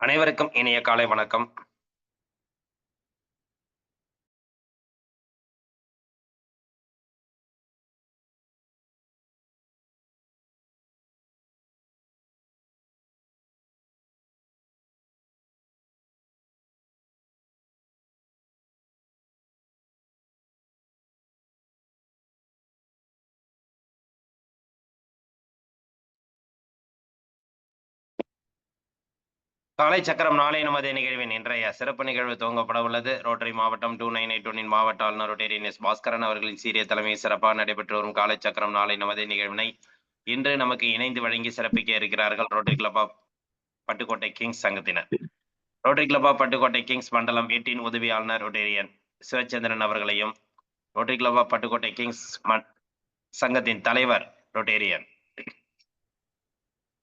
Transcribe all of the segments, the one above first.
அனைவருக்கும் இனிய காலை வணக்கம். காலை சக்கரம் நாளை நமது நிகழ்வின் இன்றைய சிறப்பு நிகழ்வு துவங்கப்பட உள்ளது. ரோட்டரி மாவட்டம் 2981 மாவட்ட ஆளுநர் ரொட்டேரியன் எஸ் பாஸ்கரன் அவர்களின் சீரிய தலைமையில் சிறப்பாக நடைபெற்று வரும் காலை சக்கரம் நாளை நமது நிகழ்வினை இன்று நமக்கு இணைந்து வழங்கி சிறப்பிக்க இருக்கிறார்கள் Rotary club of Pattukkottai Kings சங்கத்தினர். Rotary club of Pattukkottai Kings மண்டலம் 18 உதவி ஆளுநர் ரொட்டேரியன் சிவச்சந்திரன் அவர்களையும், Rotary club of Pattukkottai Kings சங்கத்தின் தலைவர் ரொட்டேரியன்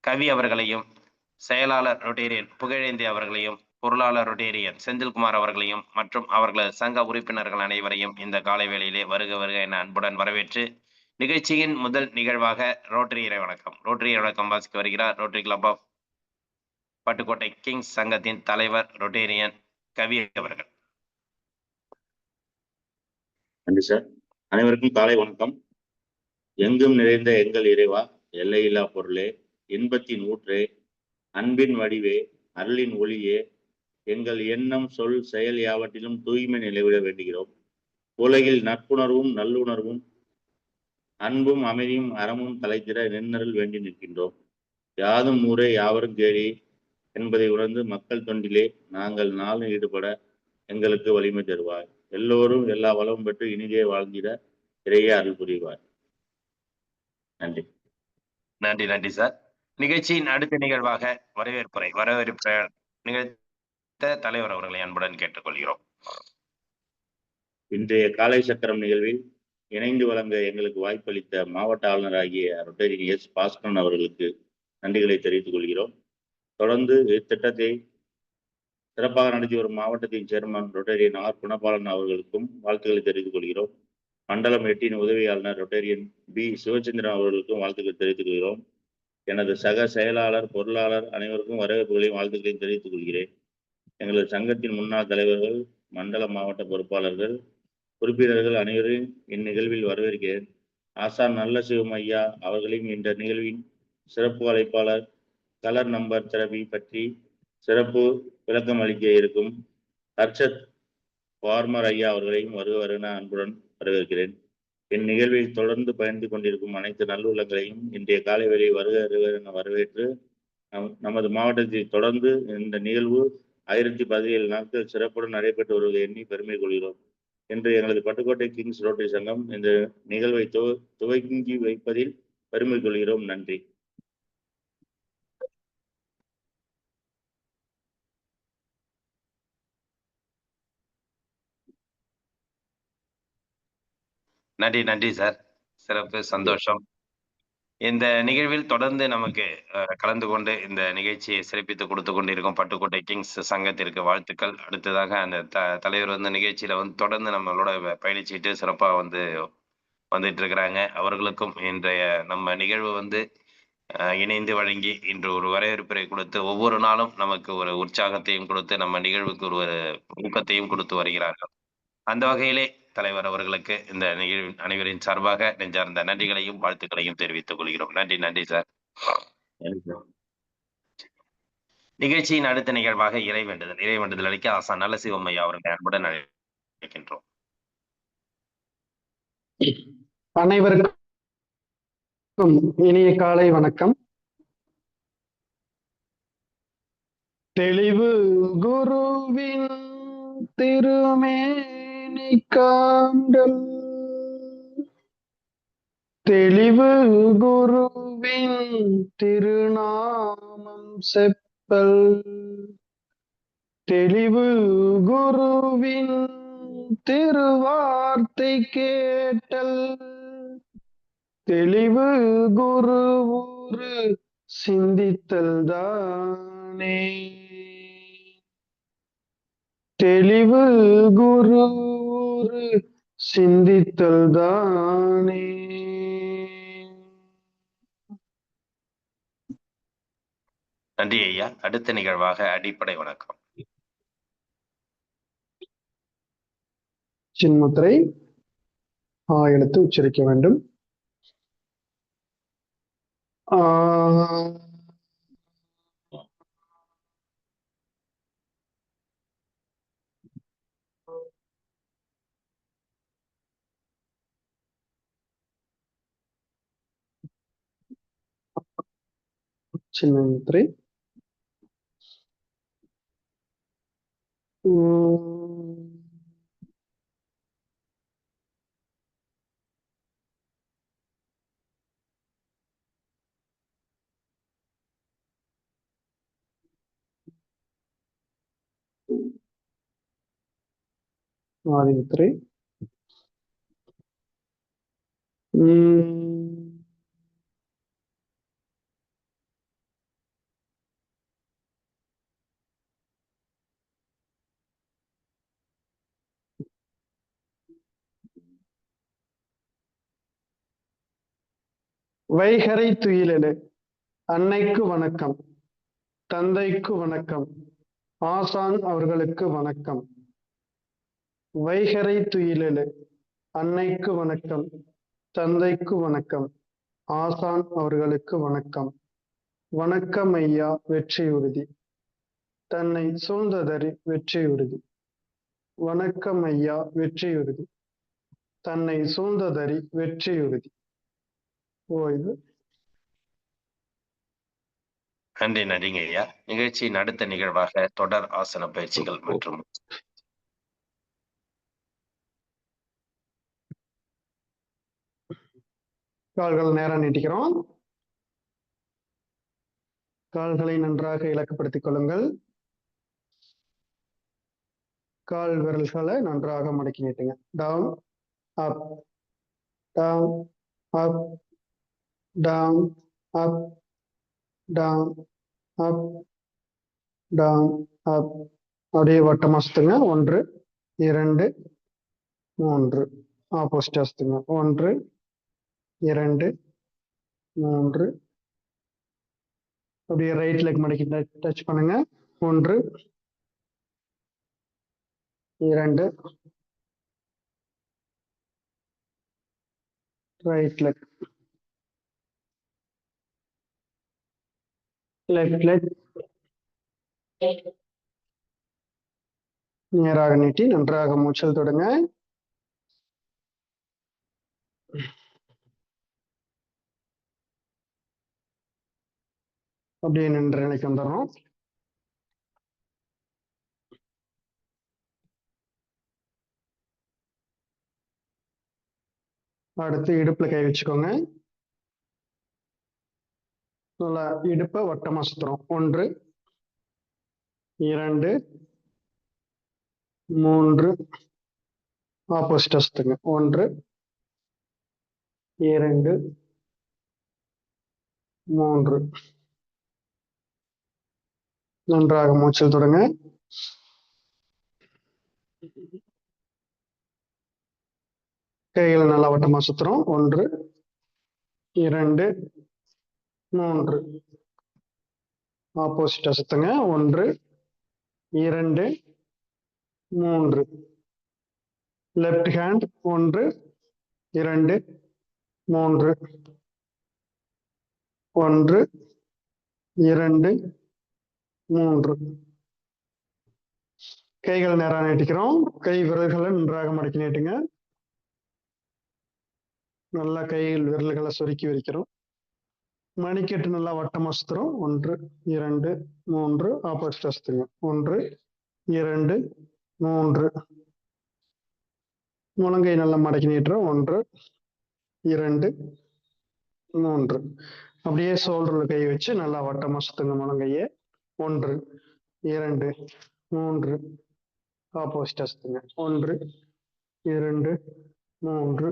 கவி அவர்களையும், செயலாளர் ரொட்டேரியன் புகழேந்தி அவர்களையும், பொருளாளர் ரொட்டேரியன் செந்தில்குமார் அவர்களையும் மற்றும் அவர்களது சங்க உறுப்பினர்கள் அனைவரையும் இந்த காலை வேளையிலே வருக வருக என அன்புடன் வரவேற்று நிகழ்ச்சியின் முதல் நிகழ்வாக ரோட்டரி இறை வணக்கம் வாசிக்க வருகிறார் rotary club of Pattukkottai Kings சங்கத்தின் தலைவர் ரொட்டேரியன் கவி அவர்கள். நன்றி சார். அனைவருக்கும் காலை வணக்கம். எங்கும் நிறைந்த எங்கள் இறைவா, எல்லையில்லா பொருளே, இன்பத்தின் ஊற்றே, அன்பின் வடிவே, அருளின் ஒளியே, எங்கள் எண்ணம் சொல் செயல் யாவற்றிலும் தூய்மை நிலைவிட வேண்டுகிறோம். உலகில் நட்புணர்வும் நல்லுணர்வும் அன்பும் அமைதியும் அறமும் தலைத்திட நின்னருள் வேண்டி நிற்கின்றோம். யாதும் ஊரே யாவரும் கேளி என்பதை உணர்ந்து மக்கள் தொண்டிலே நாங்கள் நாளும் ஈடுபட எங்களுக்கு வலிமை தருவார். எல்லோரும் எல்லா வளமும் பெற்று இனிதே வாழ்ந்திட இறையே அருள் புரிவார். நன்றி. நன்றி சார். நிகழ்ச்சியின் அடுத்த நிகழ்வாக வரவேற்பு நிகழ்த்த தலைவர் அவர்களை அன்புடன் கேட்டுக்கொள்கிறோம். இன்றைய காலை சக்கரம் நிகழ்வில் இணைந்து வழங்க எங்களுக்கு வாய்ப்பளித்த மாவட்ட ஆளுநராகிய ரொட்டேரியன் எஸ் பாஸ்கரன் அவர்களுக்கு நன்றிகளை தெரிவித்துக் கொள்கிறோம். தொடர்ந்து இத்திட்டத்தை சிறப்பாக நடத்தி வரும் மாவட்டத்தின் சேர்மன் ரொட்டேரியன் ஆர் குணபாலன் அவர்களுக்கும் வாழ்த்துக்களை தெரிவித்துக் கொள்கிறோம். மண்டலம் 8 உதவி ஆளுநர் ரொட்டேரியன் பி சிவச்சந்திரன் அவர்களுக்கும் வாழ்த்துக்களை தெரிவித்துக் கொள்கிறோம். எனது சக செயலாளர், பொருளாளர் அனைவருக்கும் வரவேற்புகளையும் வாழ்த்துக்களையும் தெரிவித்துக் கொள்கிறேன். எங்களது சங்கத்தின் முன்னாள் தலைவர்கள், மண்டல மாவட்ட பொறுப்பாளர்கள், உறுப்பினர்கள் அனைவரையும் இந்நிகழ்வில் வரவேற்கிறேன். ஆசான் நல்ல சிவம் ஐயா அவர்களையும் இந்த நிகழ்வின் சிறப்பு அழைப்பாளர் கலர் நம்பர் தெரபி பற்றி சிறப்பு விளக்கம் அளிக்க இருக்கும் ஹர்ஷத் பார்மர் ஐயா அவர்களையும் வருவரென அன்புடன் வரவேற்கிறேன். இந்நிகழ்வில் தொடர்ந்து பயணித்துக் கொண்டிருக்கும் அனைத்து நல்லுள்ளங்களையும் இன்றைய காலை வேளையை வருக என வரவேற்று நமது மாவட்டத்தில் தொடர்ந்து இந்த நிகழ்வு 1017 நாட்கள் சிறப்புடன் நடைபெற்று வருவதை எண்ணி பெருமை கொள்கிறோம். இன்று எங்களது பட்டுக்கோட்டை கிங்ஸ் ரோட்டரி சங்கம் இந்த நிகழ்வை துவங்கி வைப்பதில் பெருமை கொள்கிறோம். நன்றி. நன்றி சார். சிறப்பு, சந்தோஷம். இந்த நிகழ்வில் தொடர்ந்து நமக்கு கலந்து கொண்டு இந்த நிகழ்ச்சியை சிறப்பித்து கொடுத்து கொண்டிருக்கும் பட்டுக்கோட்டை கிங்ஸ் சங்கத்திற்கு வாழ்த்துக்கள். அடுத்ததாக அந்த தலைவர் நிகழ்ச்சியில தொடர்ந்து நம்மளோட பயணிச்சுட்டு சிறப்பாக வந்துட்டு இருக்கிறாங்க. அவர்களுக்கும் இன்றைய நம்ம நிகழ்வு இணைந்து வழங்கி இன்று ஒரு வரவேற்புரை கொடுத்து ஒவ்வொரு நாளும் நமக்கு ஒரு உற்சாகத்தையும் கொடுத்து நம்ம நிகழ்வுக்கு ஒரு ஊக்கத்தையும் கொடுத்து வருகிறார்கள். அந்த வகையிலே தலைவர் அவர்களுக்கு இந்த நிகழ்வின் அனைவரின் சார்பாக நெஞ்சார்ந்த நன்றிகளையும் வாழ்த்துக்களையும் தெரிவித்துக் கொள்கிறோம். நன்றி சார். நிகழ்ச்சியின் அடுத்த நிகழ்வாக இறைவேண்டுதல் அளிக்க ஆசான் நல்ல சிவம் ஐயா அவர்களை அன்புடன் அழைக்கின்றோம். அனைவருக்கும் இனிய காலை வணக்கம். தெளிவு குருவின் திருமேனி காண்டல், தெளிவு குருவின் திருநாமம் செப்பல், தெளிவு குருவின் திருவார்த்தை கேட்டல், தெளிவு குருவுரு சிந்தித்தல் தானே, தெளிவு குருவுரு சிந்தித்தல் தானே. நன்றி ஐயா. அடுத்த நிகழ்வாக அடிப்படை வணக்கம். சின்முத்திரை எழுத்து உச்சரிக்க வேண்டும். சின்முத்திரை ஆதிமுத்திரை வைகறை துயிலெழு. அன்னைக்கு வணக்கம், தந்தைக்கு வணக்கம், ஆசான் அவர்களுக்கு வணக்கம். வைகறை துயிலெழு. அன்னைக்கு வணக்கம், தந்தைக்கு வணக்கம், ஆசான் அவர்களுக்கு வணக்கம். வணக்கம் ஐயா, வெற்றி உறுதி. தன்னை சூழ்ந்ததறி வெற்றி உறுதி. வணக்கம் ஐயா, வெற்றி உறுதி. தன்னை சூழ்ந்ததறி வெற்றி உறுதி. ஓய்வு. நன்றி நன்றிங்க ஐயா. நிகழ்ச்சியின் அடுத்த நிகழ்வாக தொடர் ஆசன பயிற்சிகள் மற்றும் கால்கள் நேரம் நீட்டிக்கிறோம். கால்களை நன்றாக இலக்குப்படுத்திக் கொள்ளுங்கள். கால் விரல்களை நன்றாக மடக்கி நீட்டுங்க. Down up, down up, down up, down up, down up. அப்படியே வட்டமா சுத்துங்க. 1 2 3. ஆப்போசிட் சுத்துங்க. 1 2 3. அப்படியே ரைட் லெக் மடக்கி டச் பண்ணுங்க. 1 2. ரைட் லெக், லெஃப்ட் லெக் நேராக நீட்டி நன்றாக மூச்சல் தொடுங்க. அப்படியே நின்ற நிலைக்கு வந்துடுறோம். அடுத்து இடுப்புல கை வச்சுக்கோங்க. நல்லா இடுப்பை வட்டமா சுத்துறோம். 1 2 3. ஆப்போசிட்டா சுத்துங்க. 1 2 3. நன்றாக மூச்சல் தொடங்க. கைகளை நல்லா வட்டமா சுத்துறோம். 1 2 3. ஆப்போசிட்டா சுத்துங்க. 1 2 3. Left hand 1 2 3. 1 2 3. கைகள் நேராக நீட்டிக்கிறோம். கை விரல்களை நன்றாக மடக்கி நீட்டுங்க. நல்லா கைகள் விரல்களை சொருக்கி வைக்கிறோம். மணிக்கட்டு நல்லா வட்டமா சுத்துறோம். 1 2 3. ஆப்போசிட்டா சுத்துங்க. 1 2 3. முழங்கை நல்லா மடக்கி நீட்டுறோம். 1 2 3. அப்படியே ஷோல்டர்ல கை வச்சு நல்லா வட்டமா சுத்துங்க முழங்கையை. 1 2 3. ஆப்போசிட்டா சுத்துங்க. 1 2 3.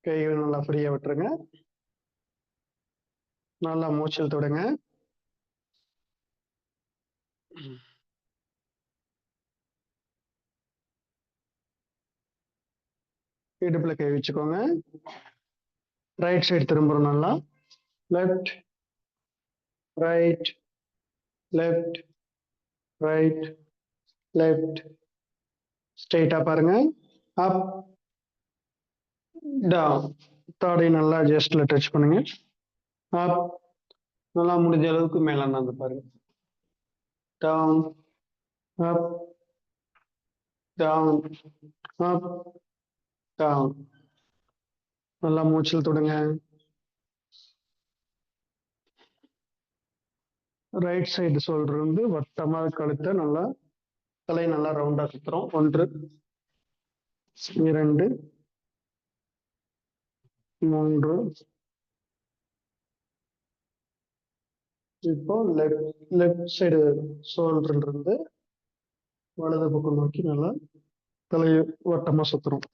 கைகள் நல்லா ஃப்ரீயா விட்டுருங்க. நல்லா மூச்சல் தொடுங்க. இடுப்புல கை வச்சுக்கோங்க. ரைட் சைடு திரும்புறோம். நல்லா left right, left, right, left. ஸ்ட்ரெயிட்டா பாருங்க. Up, down. தாடை நல்லா ஜஸ்ட்ல டச் பண்ணுங்க. அப், நல்லா முடிஞ்ச அளவுக்கு மேல வந்து பாருங்க. Down, up, down, up, down. நல்லா மூச்சில் தொடுங்க. ரைட் சைடு ஷோல்டர் வந்து வட்டமா கழுத்தை நல்லா தலை நல்லா ரவுண்டா சுத்துறோம். 1 2 3. இப்போ லெஃப்ட் சைடு ஷோல்டர்ல இருந்து வலது பக்கம் நோக்கி நல்லா தலையை வட்டமா சுத்துறோம்.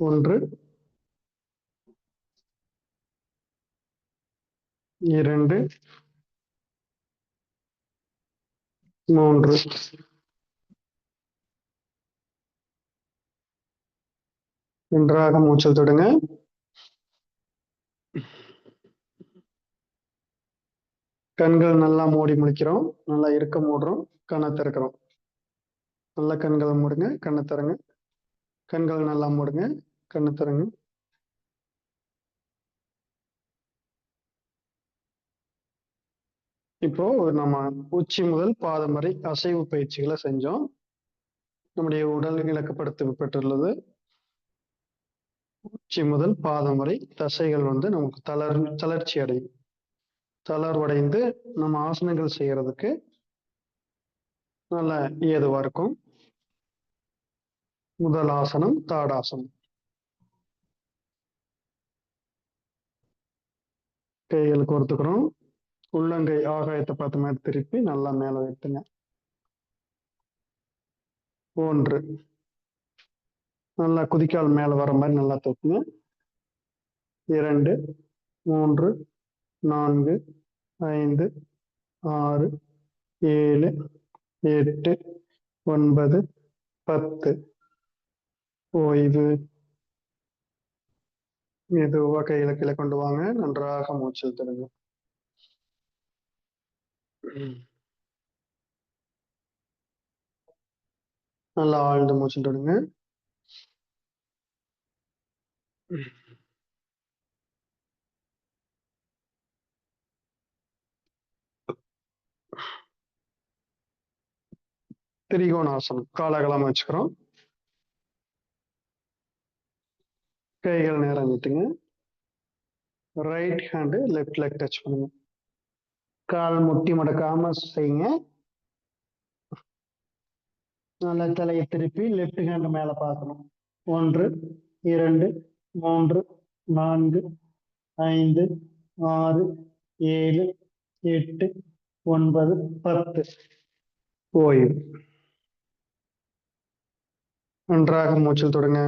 1 2 3. நன்றாக மூச்சல் தொடுங்க. கண்கள் நல்லா மூடி முடிக்கிறோம். நல்லா இருக்க மூடுறோம். கண்ணை திறக்கிறோம். நல்லா கண்களை மூடுங்க, கண்ணை திறங்க. கண்கள் நல்லா மூடுங்க, கண்ணை திறங்க. இப்போ நம்ம உச்சி முதல் பாதம் வரை அசைவு பயிற்சிகளை செஞ்சோம். நம்முடைய உடல் இலக்கப்படுத்தப்பட்டுள்ளது. உச்சி முதல் பாதம் வரை தசைகள் வந்து நமக்கு தளர்ச்சி அடையும். தளர்வடைந்து நம்ம ஆசனங்கள் செய்யறதுக்கு நல்ல ஏதுவா இருக்கும். முதல் ஆசனம் தாடாசனம். கைகள் கோர்த்துக்கிறோம். உள்ளங்கை ஆகாயத்தை பார்த்த மாதிரி திருப்பி நல்லா மேல வைத்துங்க. 1. நல்லா குதிக்கால் மேல வர மாதிரி நல்லா தூக்குங்க. 2 3 4 5 6 7 8 9 10. ஓய்வு. மெதுவா கையில கீழே கொண்டு வாங்க. நன்றாக மூச்சல் தருங்க. நல்லா ஆழ்ந்து மூச்சல் தருங்க. திரிகோணாசனம். காலகலமா வச்சுக்கிறோம். கைகள் நேரம் விட்டுங்க. Right hand left leg touch பண்ணுங்க. கால் முட்டி மடக்காம செய்யுங்க. நல்லா தலையை திருப்பி லெஃப்ட் ஹேண்ட் மேல பார்க்கணும். 1 2 3 4 5 6 7 8 9 10. ஓய்வு. நன்றாக மூச்சல் தொடுங்க.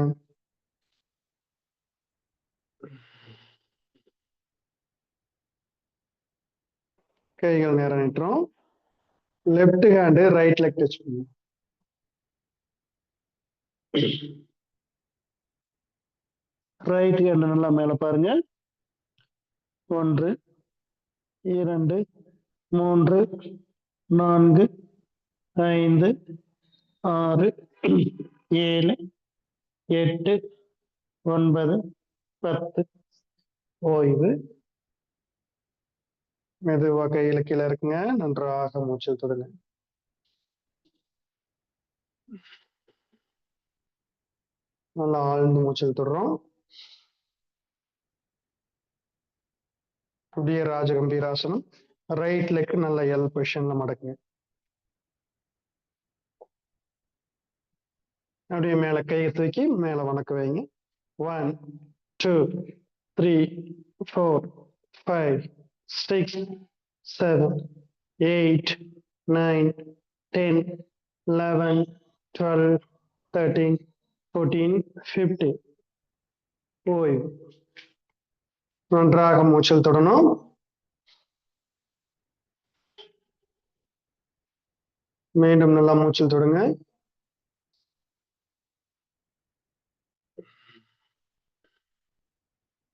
கைகள் நேரம் நீட்டுறோம். Left hand right leg touch பண்ணுங்க. ரைட் ஹேண்ட் நல்லா மேல பாருங்க. 1 2 3 4 5 6 7 8 9 10. ஓய்வு. மெதுவா கையில கீழே இருக்குங்க. நன்றாக மூச்சல் தொடுங்க. நல்லா ஆழ்ந்து மூச்சல் தொடுறோம். அப்படியே ராஜகம்பீராசனம். ரைட் லெக் நல்ல எல் பொசிஷன்ல மடக்குங்க. அப்படியே மேல கையை தூக்கி மேல வணக்க வைங்க. 1 2 3 4 5 6 7 8 9 10 11 12 13 14 15. ஓய்வு. நன்றாக மூச்சல் தொடணும். மீண்டும் நல்லா மூச்சல் தொடுங்க.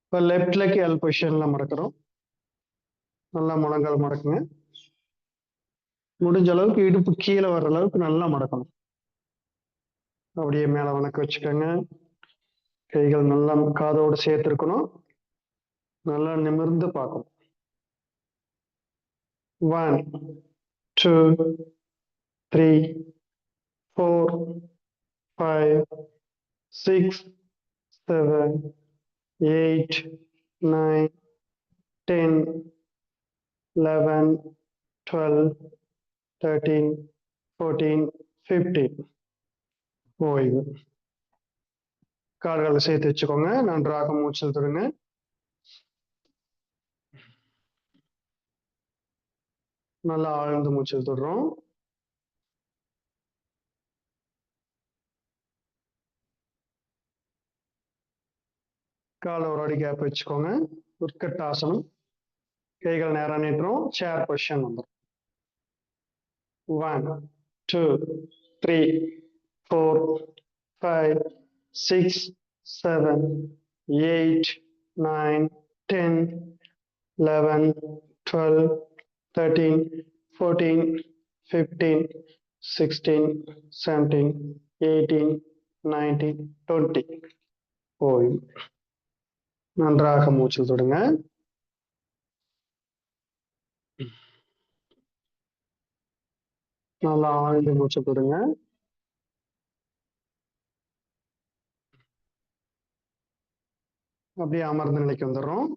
இப்போ லெஃப்ட் லெக் எல் பொசிஷன்ல மடக்கிறோம். நல்லா முழங்கால் மடக்குங்க. முடிஞ்ச அளவுக்கு இடுப்பு கீழே வர்ற அளவுக்கு நல்லா மடக்கணும். அப்படியே மேல வணக்க வச்சுக்கோங்க. கைகள் நல்லா காதோடு சேர்த்திருக்கணும். நல்லா நிமிர்ந்து பார்க்கணும். 1 2 3 4 5 6 7 8 9 10 11 12 13 14 15. ஓய்வு. கால்களை சேர்த்து வச்சுக்கோங்க. நன்றாக மூச்சு தொடுங்க. நல்லா ஆழ்ந்து மூச்சு தொடுறோம். காலை ஒரு அடி கேப் வச்சுக்கோங்க. உட்கட்டாசனம். கைகள் நேரா நீட்டுறோம். சேர் பொசிஷன் வந்துடும். 1 2 3 4 5 6 7 8 9 10 11 12 13 14 15 16 17 18 19 20. ஓய்வு. நன்றாக மூச்சு தொடுங்க. நல்லா ஆழ்ந்து மூச்சு தொடுங்க. அப்படியே அமர்ந்த நிலைக்கு வந்துடுறோம்.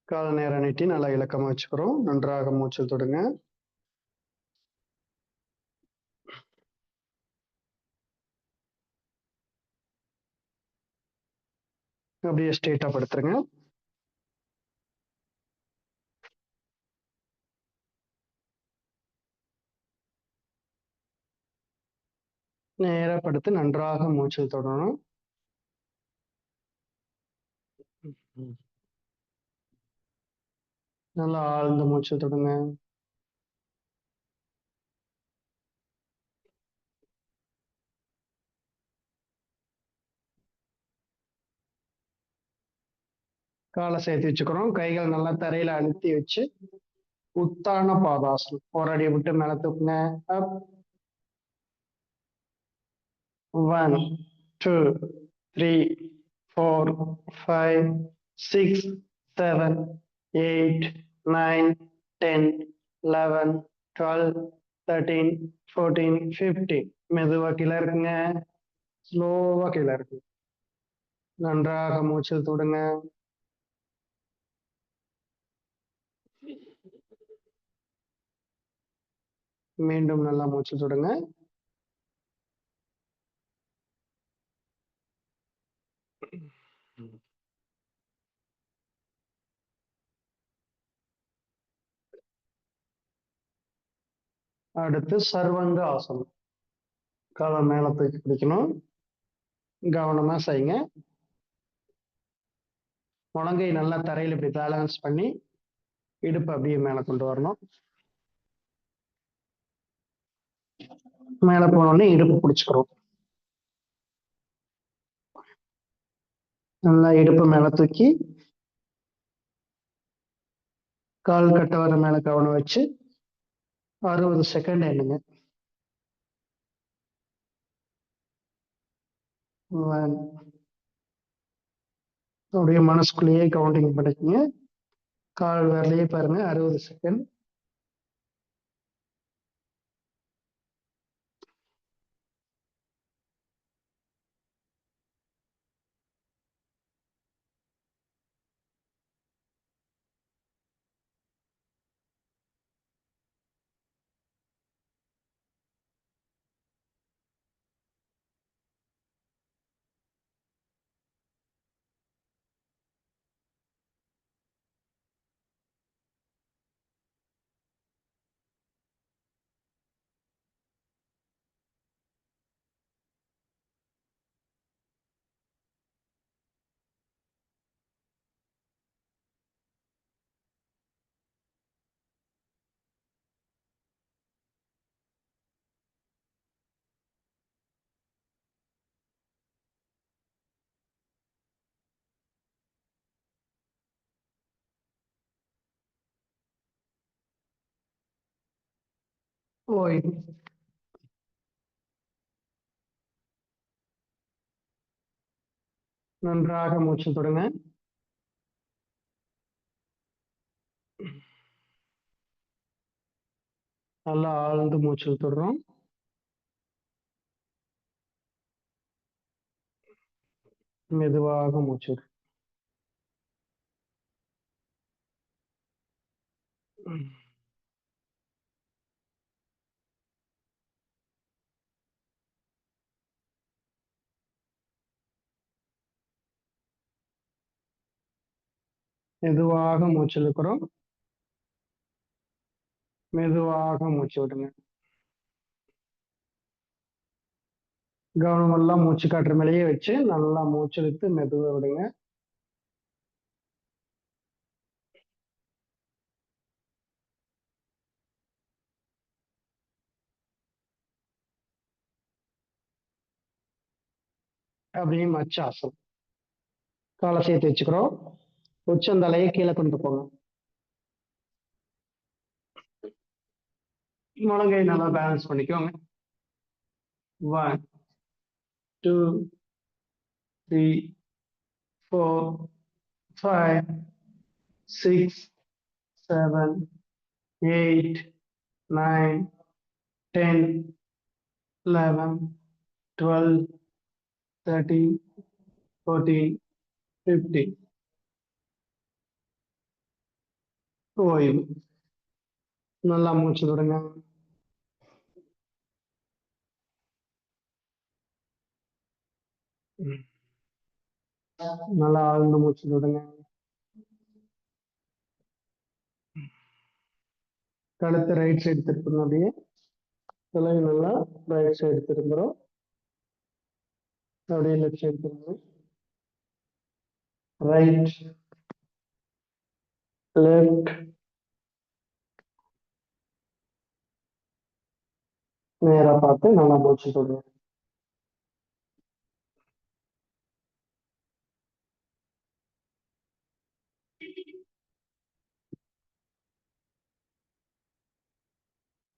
கால நேரம் நீட்டி நல்லா இலக்கமா வச்சுக்கிறோம். நன்றாக மூச்சு தொடுங்க. அப்படியே ஸ்ட்ரெயிட்டா படுத்துருங்க. நேரா படுத்து நன்றாக மூச்சு தொடரணும். நல்லா ஆழ்ந்த மூச்சு தொடுங்க. காலை சேர்த்து வச்சுக்கிறோம். கைகள் நல்லா தரையில அழுத்தி வச்சு உத்தான பாதாசனம். ஒரு அடி விட்டு மேல தூக்குங்க. அப் 1 2 3 4 5 6 7 8 9 10 11 12 13 14 15. மெதுவா கீழே இருக்குங்க. ஸ்லோவா கீழே இருக்கு. நன்றாக மூச்சில் தொடுங்க. மீண்டும் நல்லா மூச்சு தொடுங்க. அடுத்து சர்வங்க ஆசனம். காலை மேல தூக்கி பிடிக்கணும். கவனமா செய்யுங்க. முழங்கை நல்லா தரையில் இப்படி பேலன்ஸ் பண்ணி இடுப்பு அப்படியே மேல கொண்டு வரணும். மேல போனோடனே இடுப்பு பிடிச்சுக்கிறோம். நல்லா இடுப்பு மேல தூக்கி கால் கட்ட வர மேல கவனம் வச்சு 60 செகண்ட் எண்ணுங்க. 1 அப்படியே மனசுக்குள்ளேயே கவுண்டிங் பண்ணிக்கங்க. கால் விரலையே பாருங்க. 60 செகண்ட். ஓய்வு. நன்றாக மூச்சு தொடுங்க. நல்லா ஆழ்ந்து மூச்சு தொடுறோம். மெதுவாக மூச்சு விடுறோம். மெதுவாக மூச்சு இழுக்கிறோம். மெதுவாக மூச்சு விடுங்க. கவனம் எல்லாம் மூச்சு காற்று மேலேயே வச்சு நல்லா மூச்சு இழுத்து மெதுவா விடுங்க. அப்படியே மச்சாசனம். காலை சேர்த்து வச்சுக்கிறோம். உச்சந்தலையை கீழே கொண்டு போங்க. முழங்கை நல்லா பேலன்ஸ் பண்ணிக்கோங்க. 1 2 3 4 5 6 7 8 9 10 11 12 13 14 15. ஓய்வு. நல்லா மூச்சு விடுங்க. நல்லா ஆழ்ந்த மூச்சு விடுங்க. கழுத்து ரைட் சைடு திருப்பணும். அப்படியே தலை நல்லா ரைட் சைடு திரும்புறோம். அப்படியே லெஃப்ட் சைடு திரும்புறோம். ரைட் லெஃப்ட் நேரா பார்த்து நல்லா மூச்சு விடுங்க.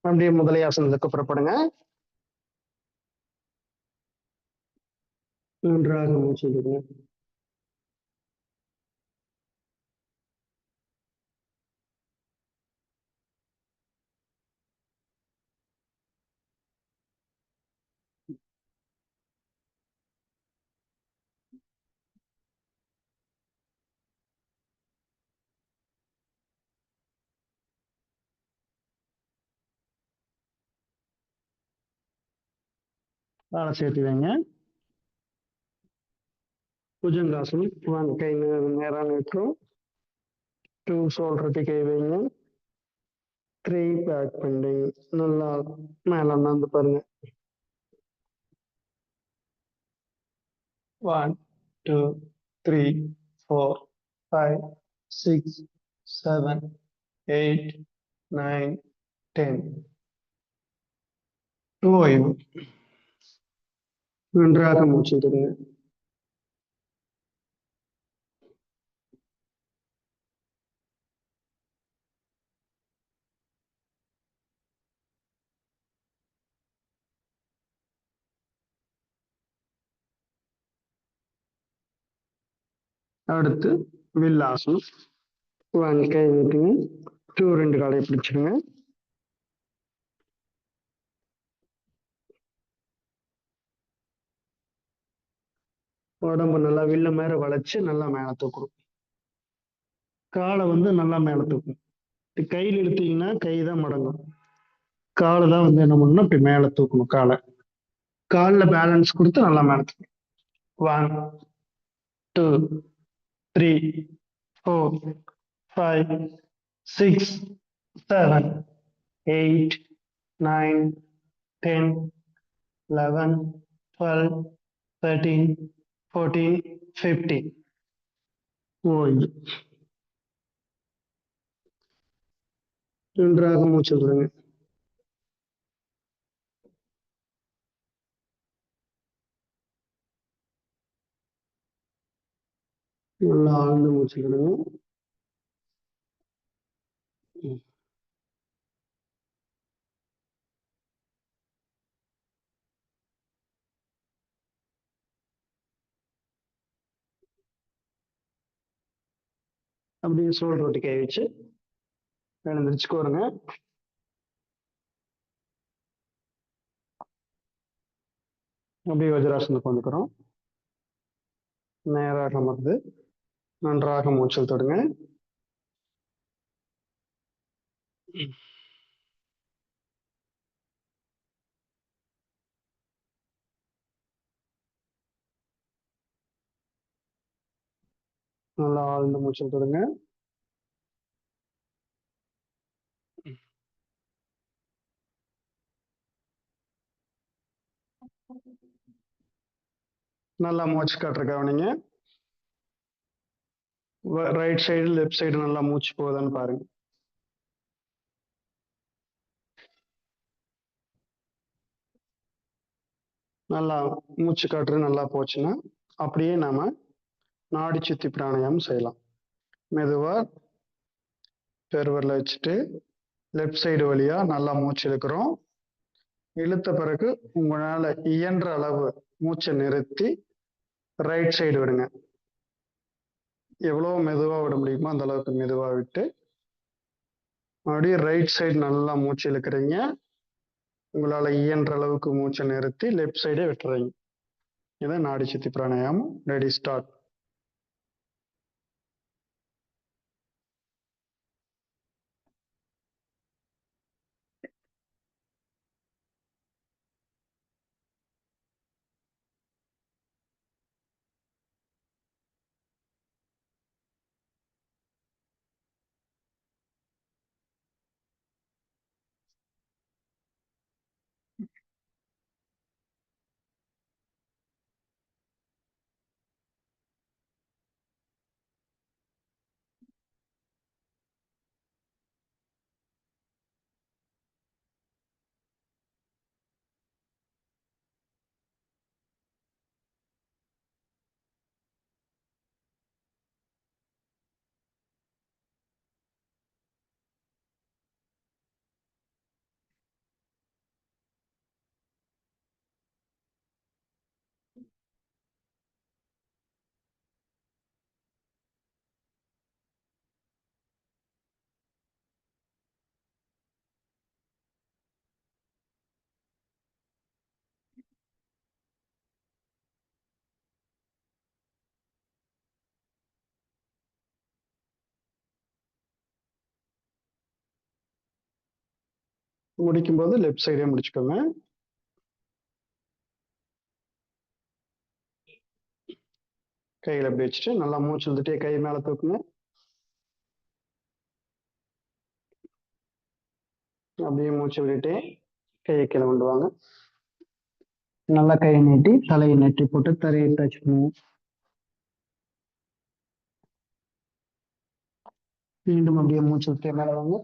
அப்படியே முதலையாசனத்துக்கு புறப்படுங்க. நன்றாக மூச்சு விடுங்க. காலை சேர்த்து வைங்க. புஜங்காசனம். 1 கை நேராக நிற்கும். 2 ஷோல்டருக்கு கை வைங்க. 3 பேக் பெண்டிங். நல்லா மேல உட்கார்ந்து பாருங்க. 1 2 3 4 5 6 7 8 9 10. ஓய்வு. நன்றாக மூச்சு விடுங்க. அடுத்து வில்லாசனம். 1 கை நீட்டுங்க. 2 2 காலையை பிடிச்சிருங்க. உடம்பு நல்லா வில்ல மேல வளைச்சு நல்லா மேல தூக்கணும். காலை நல்லா மேல தூக்கணும். கையில் இழுத்தீங்கன்னா கை தான் மடங்கும். காலை தான் என்ன பண்ணணும், இப்படி மேல தூக்கணும். காலில் பேலன்ஸ் கொடுத்து நல்லா மேல தூக்கணும். 1 2 3 4 5 6 7 8 9 10 11 12 13 14 15. ஓய்வு. நன்றாக மூச்சு விடுங்க. நல்லா ஆழ்ந்து மூச்சு விடுங்க. அப்படியே ஷோல்டர் ஒட்டி கை வச்சு எழுந்திரிச்சுக்கோருங்க. அப்படியே வஜ்ராசனத்துக்கு வந்துக்கிறோம். நேராக அமர்ந்து நன்றாக மூச்சல் தொடுங்க. நல்லா ஆழ்ந்த மூச்சல் தொடுங்க. நல்லா மூச்சு காட்டுற கவனிங்க. ரைட் சைடு லெஃப்ட் சைடு நல்லா மூச்சு போகுதான்னு பாருங்க. நல்லா மூச்சு காற்று நல்லா போச்சுன்னா அப்படியே நாம நாடி சுத்தி பிராணாயாமம் செய்யலாம். மெதுவா பெருவரில் வச்சுட்டு லெஃப்ட் சைடு வழியா நல்லா மூச்சு இழுக்கிறோம். இழுத்த பிறகு உங்களால இயன்ற அளவு மூச்சை நிறுத்தி ரைட் சைடு விடுங்க. எவ்வளவு மெதுவா விட முடியுமோ அந்த அளவுக்கு மெதுவா விட்டு மறுபடியும் ரைட் சைடு நல்லா மூச்சு இழுக்கிறீங்க. உங்களால இயன்ற அளவுக்கு மூச்சை நிறுத்தி லெஃப்ட் சைடே விட்டுறீங்க. இதான் நாடி சுத்தி பிராணாயாமம். Ready, start. முடிக்கும் போது லெஃப்ட் சைடே முடிச்சுக்கோங்க. கையில அப்படி வச்சுட்டு நல்லா மூச்சு வந்துட்டே கை மேல தூக்குங்க. அப்படியே மூச்சு விட்டுட்டே கையை கீழே கொண்டு வாங்க. நல்லா கையை நீட்டி தலையை நெட்டி போட்டு தரையை டச் பண்ணுவோம். மீண்டும் அப்படியே மூச்சு விட்டே மேல வாங்க.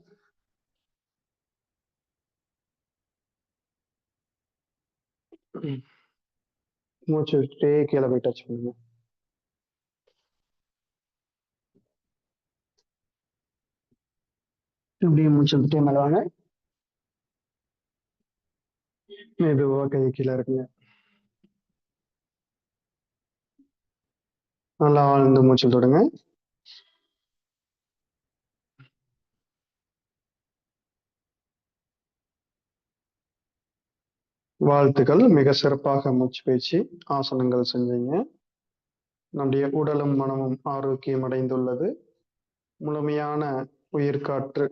மூச்சு விட்டுட்டே கீழே போய் டச் பண்ணுங்க. அப்படியே மூச்சு விட்டுட்டே மேல வாங்க. மெதுவா கை கீழே இருக்குங்க. நல்லா ஆழ்ந்து மூச்சு தொடுங்க. வாழ்த்துக்கள். மிக சிறப்பாக மூச்சு பயிற்சி ஆசனங்கள் செஞ்சீங்க. நம்முடைய உடலும் மனமும் ஆரோக்கியம் அடைந்துள்ளது. முழுமையான உயிர்காற்று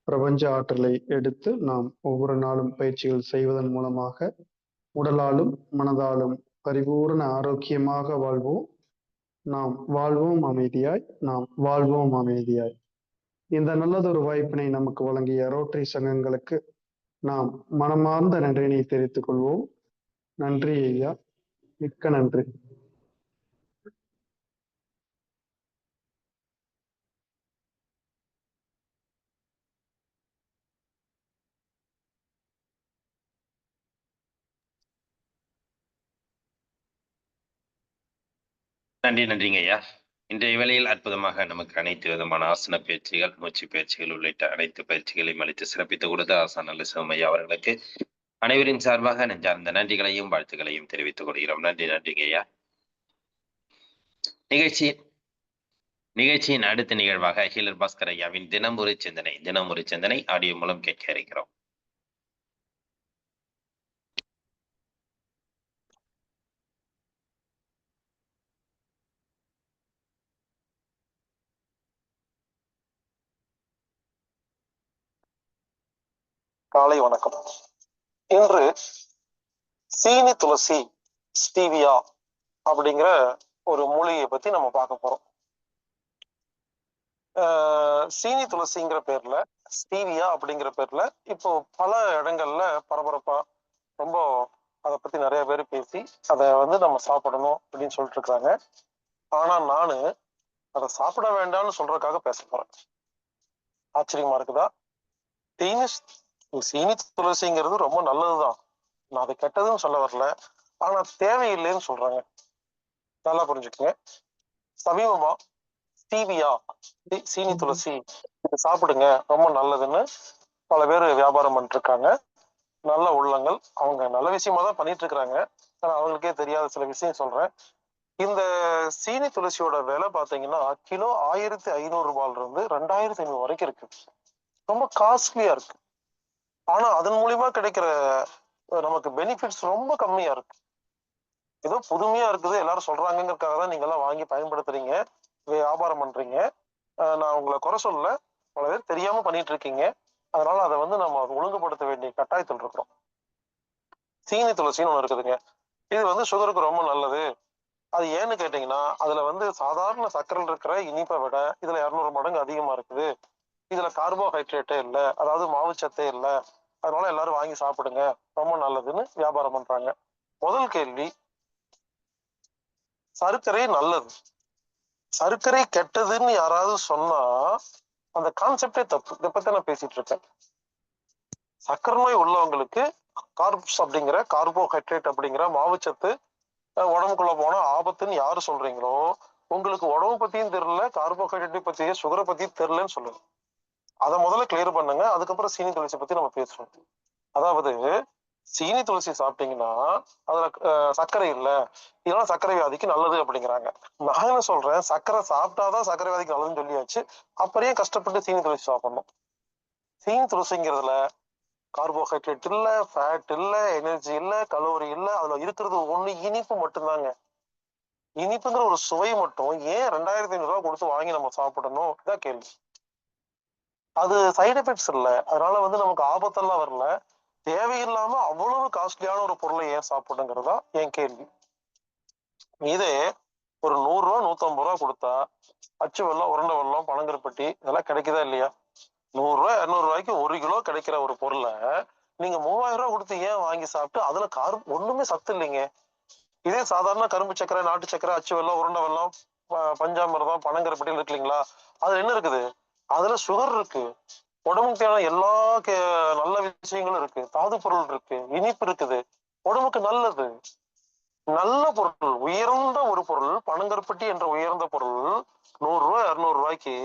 பிரபஞ்ச ஆற்றலை எடுத்து நாம் ஒவ்வொரு நாளும் பயிற்சிகள் செய்வதன் மூலமாக உடலாலும் மனதாலும் பரிபூர்ண ஆரோக்கியமாக வாழ்வோம். நாம் வாழ்வோம் அமைதியாய். நாம் வாழ்வோம் அமைதியாய். இந்த நல்லதொரு வாய்ப்பினை நமக்கு வழங்கிய ரோட்டரி சங்கங்களுக்கு நாம் மனமார்ந்த நன்றியினை தெரிவித்துக் கொள்வோம். நன்றி ஐயா, மிக்க நன்றி. நன்றிங்க ஐயா. இன்றைய வேளையில் அற்புதமாக நமக்கு அனைத்து விதமான ஆசன பயிற்சிகள், மூச்சு பயிற்சிகள் உள்ளிட்ட அனைத்து பயிற்சிகளையும் அளித்து சிறப்பித்து கொடுத்த ஆசான் நல்ல சிவமையா அவர்களுக்கு அனைவரின் சார்பாக நெஞ்சார்ந்த நன்றிகளையும் வாழ்த்துக்களையும் தெரிவித்துக் கொள்கிறோம். நன்றிங்க ஐயா. நிகழ்ச்சியின் அடுத்த நிகழ்வாக ஹீலர் பாஸ்கர் ஐயாவின் தினம் ஒரு சிந்தனை ஆடியோ மூலம் கேட்க இருக்கிறோம். காலை வணக்கம். இன்று சீனி துளசி ஸ்டீவியா அப்படிங்கிற ஒரு மூலிகையை பத்தி நம்ம பார்க்க போறோம். சீனி துளசிங்கிற பேர்ல, ஸ்டீவியா அப்படிங்கிற பேர்ல இப்போ பல இடங்கள்ல பரபரப்பா ரொம்ப அதை பத்தி நிறைய பேர் பேசி அதை நம்ம சாப்பிடணும் அப்படின்னு சொல்லிட்டு இருக்காங்க. ஆனா நானு அதை சாப்பிட வேண்டாம்னு சொல்றதுக்காக பேச போறேன். ஆச்சரியமா இருக்குதா? சீனி துளசிங்கிறது ரொம்ப நல்லதுதான், நான் அதை கெட்டதுன்னு சொல்ல வரல, ஆனா தேவையில்லைன்னு சொல்றாங்க. நல்லா புரிஞ்சுக்கங்க. சமீபமா ஸ்டீவியா சீனி துளசி இது சாப்பிடுங்க ரொம்ப நல்லதுன்னு பல பேர் வியாபாரம் பண்ணிட்டு இருக்காங்க. நல்ல உள்ளங்கள், அவங்க நல்ல விஷயமா தான் பண்ணிட்டு இருக்கிறாங்க. ஆனா அவங்களுக்கே தெரியாத சில விஷயம் சொல்றேன். இந்த சீனி துளசியோட விலை பாத்தீங்கன்னா கிலோ 1500 ரூபாயில இருந்து 2500 வரைக்கும் இருக்கு. ரொம்ப காஸ்ட்லியா இருக்கு. ஆனா அதன் மூலியமா கிடைக்கிற நமக்கு பெனிஃபிட்ஸ் ரொம்ப கம்மியா இருக்கு. ஏதோ புதுமையா இருக்குது எல்லாரும் சொல்றாங்கிறதுக்காக தான் நீங்க எல்லாம் வாங்கி பயன்படுத்துறீங்க, வியாபாரம் பண்றீங்க. நான் உங்களை குறை சொல்லல, பல பேர் தெரியாம பண்ணிட்டு இருக்கீங்க. அதனால அதை நம்ம ஒழுங்குபடுத்த வேண்டிய கட்டாயத்தில் இருக்கிறோம். சீனி துளசின்னு ஒண்ணு இருக்குதுங்க. இது சுகருக்கு ரொம்ப நல்லது. அது ஏன்னு கேட்டீங்கன்னா அதுல சாதாரண சர்க்கரையில் இருக்கிற இனிப்பை விட இதுல 200 மடங்கு அதிகமா இருக்குது. இதுல கார்போஹைட்ரேட்டே இல்லை, அதாவது மாவுச்சத்தே இல்லை. அதனால எல்லாரும் வாங்கி சாப்பிடுங்க, ரொம்ப நல்லதுன்னு வியாபாரம் பண்றாங்க. முதல் கேள்வி, சர்க்கரை நல்லது, சர்க்கரை கெட்டதுன்னு யாராவது சொன்னா அந்த கான்செப்டே தப்பு. இதை பத்தி நான் பேசிட்டு இருக்கேன். சர்க்கரை நோய் உள்ளவங்களுக்கு கார்ப்ஸ் அப்படிங்கிற கார்போஹைட்ரேட் அப்படிங்கிற மாவுச்சத்து உடம்புக்குள்ள போனா ஆபத்துன்னு யாரு சொல்றீங்களோ உங்களுக்கு உடம்பு பத்தியும் தெரியல, கார்போஹைட்ரேட் பத்தியும் சுகரை பத்தியும் தெரியலன்னு சொல்லுங்க. அதை முதல்ல கிளியர் பண்ணுங்க, அதுக்கப்புறம் சீனி துளசி பத்தி நம்ம பேசுவோம். அதாவது சீனி துளசி சாப்பிட்டீங்கன்னா அதுல சர்க்கரை இல்லை, இதெல்லாம் சர்க்கரை வியாதிக்கு நல்லது அப்படிங்கிறாங்க. நான் என்ன சொல்றேன், சர்க்கரை சாப்பிட்டாதான் சர்க்கரை வியாதிக்கு நல்லதுன்னு சொல்லியாச்சு, அப்படியே கஷ்டப்பட்டு சீனி துளசி சாப்பிடணும். சீனி துளசிங்கிறதுல கார்போஹைட்ரேட் இல்ல, ஃபேட் இல்ல, எனர்ஜி இல்ல, கலோரி இல்ல, அதுல இருக்கிறது ஒண்ணு இனிப்பு மட்டும்தாங்க. இனிப்புங்கிற ஒரு சுவை மட்டும் ஏன் 2500 ரூபாய் கொடுத்து வாங்கி நம்ம சாப்பிடணும்? இதான் கேள்வி. அது சைடு எஃபெக்ட்ஸ் இல்லை, அதனால நமக்கு ஆபத்தெல்லாம் வரல. தேவையில்லாம அவ்வளவு காஸ்ட்லியான ஒரு பொருளை ஏன் சாப்பிடுங்கிறதா என் கேள்வி. இதே ஒரு 100 ரூபா 150 ரூபா கொடுத்தா அச்சு வெல்லம், உருண்டை வெல்லம், பனங்கருப்பட்டி இதெல்லாம் கிடைக்குதா இல்லையா? 100 ரூபாய் 200 ரூபாய்க்கு 1 கிலோ கிடைக்கிற ஒரு பொருளை நீங்க 3000 ரூபாய் கொடுத்து ஏன் வாங்கி சாப்பிட்டு அதுல ஒண்ணுமே சத்து இல்லைங்க. இதே சாதாரண கரும்பு சக்கரை, நாட்டு சக்கரை, அச்சு வெல்லம், உருண்டை வெல்லம், பஞ்சாமிர்தம், பனங்கருப்பட்டி இருக்கு இல்லைங்களா, அதுல என்ன இருக்குது? அதுல சுகர் இருக்கு, உடம்புக்கு தேவையான எல்லா நல்ல விஷயங்களும் இருக்கு, தாது பொருள் இருக்கு, இனிப்பு இருக்குது, உடம்புக்கு நல்லது. நல்ல பொருள், உயர்ந்த ஒரு பொருள், பனங்கருப்பட்டி என்ற உயர்ந்த பொருள் 100 ரூபாய் 200 ரூபாய்க்கு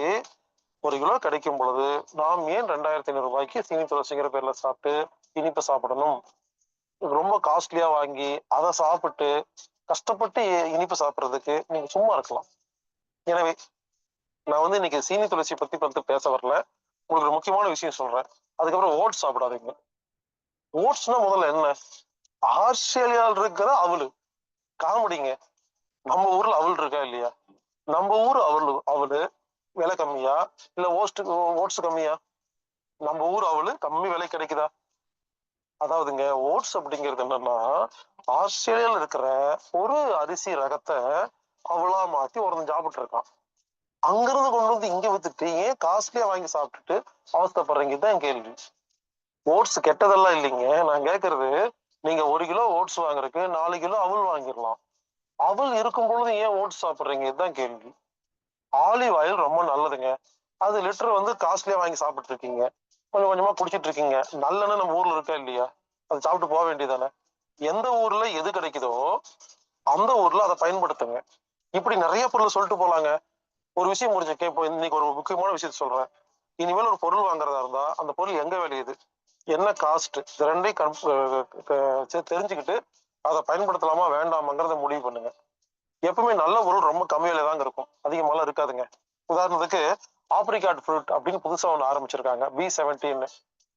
1 கிலோ கிடைக்கும் பொழுது நாம் ஏன் 2500 ரூபாய்க்கு சீனி துளசிங்கிற பேர்ல சாப்பிட்டு இனிப்பு சாப்பிடணும்? ரொம்ப காஸ்ட்லியா வாங்கி அதை சாப்பிட்டு கஷ்டப்பட்டு இனிப்பு சாப்பிட்றதுக்கு நீங்க சும்மா இருக்கலாம். எனவே நான் இன்னைக்கு சீனி துளசி பத்தி பேச வரல, உங்களுக்கு ஒரு முக்கியமான விஷயம் சொல்றேன். அதுக்கப்புறம் ஓட்ஸ் சாப்பிடாதீங்க. ஓட்ஸ்னா முதல்ல என்ன? ஆஸ்திரேலியாவில் இருக்கிற அவளு காமெடிங்க. நம்ம ஊர்ல அவள் இருக்கா இல்லையா? நம்ம ஊர் அவளு விலை கம்மியா இல்ல ஓட்ஸ் கம்மியா? நம்ம ஊர் அவளு கம்மி விலை கிடைக்குதா? அதாவதுங்க, ஓட்ஸ் அப்படிங்கிறது என்னன்னா ஆஸ்திரேலியால இருக்கிற ஒரு அரிசி ரகத்தை அவளா மாத்தி ஒருத்தன் சாப்பிட்டு இருக்கான். அங்கிருந்து கொண்டு வந்து இங்க வித்துட்டு ஏன் காஸ்ட்லியா வாங்கி சாப்பிட்டுட்டு அவஸ்தப்படுறீங்க? தான் கேள்வி. ஓட்ஸ் கெட்டதெல்லாம் இல்லைங்க. நான் கேட்கறது, நீங்க 1 கிலோ ஓட்ஸ் வாங்குறதுக்கு 4 கிலோ அவள் வாங்கிடலாம். அவள் இருக்கும் பொழுது ஏன் ஓட்ஸ் சாப்பிடுறீங்க? இதுதான் கேள்வி. ஆலிவ் ஆயில் ரொம்ப நல்லதுங்க. அது லிட்டர் காஸ்ட்லியா வாங்கி சாப்பிட்டு இருக்கீங்க, கொஞ்சம் கொஞ்சமா குடிச்சிட்டு இருக்கீங்க. நல்லெண்ணெய் நம்ம ஊர்ல இருக்கா இல்லையா? அது சாப்பிட்டு போக வேண்டியதானே. எந்த ஊர்ல எது கிடைக்குதோ அந்த ஊர்ல அதை பயன்படுத்துங்க. இப்படி நிறைய பொருள் சொல்லிட்டு போலாங்க. ஒரு விஷயம் முடிஞ்சுக்க, இப்போ இன்னைக்கு ஒரு முக்கியமான விஷயத்த சொல்றேன். இனிமேல் ஒரு பொருள் வாங்குறதா இருந்தா அந்த பொருள் எங்க விளையுது, என்ன காஸ்ட், இது ரெண்டையும் தெரிஞ்சுக்கிட்டு அதை பயன்படுத்தலாமா வேண்டாமாங்கிறத முடிவு பண்ணுங்க. எப்பவுமே நல்ல பொருள் ரொம்ப கம்மி விலை தாங்க இருக்கும், அதிகமாலாம் இருக்காதுங்க. உதாரணத்துக்கு ஆப்ரிகாட் ஃப்ரூட் அப்படின்னு புதுசா ஒன்று ஆரம்பிச்சிருக்காங்க, B17.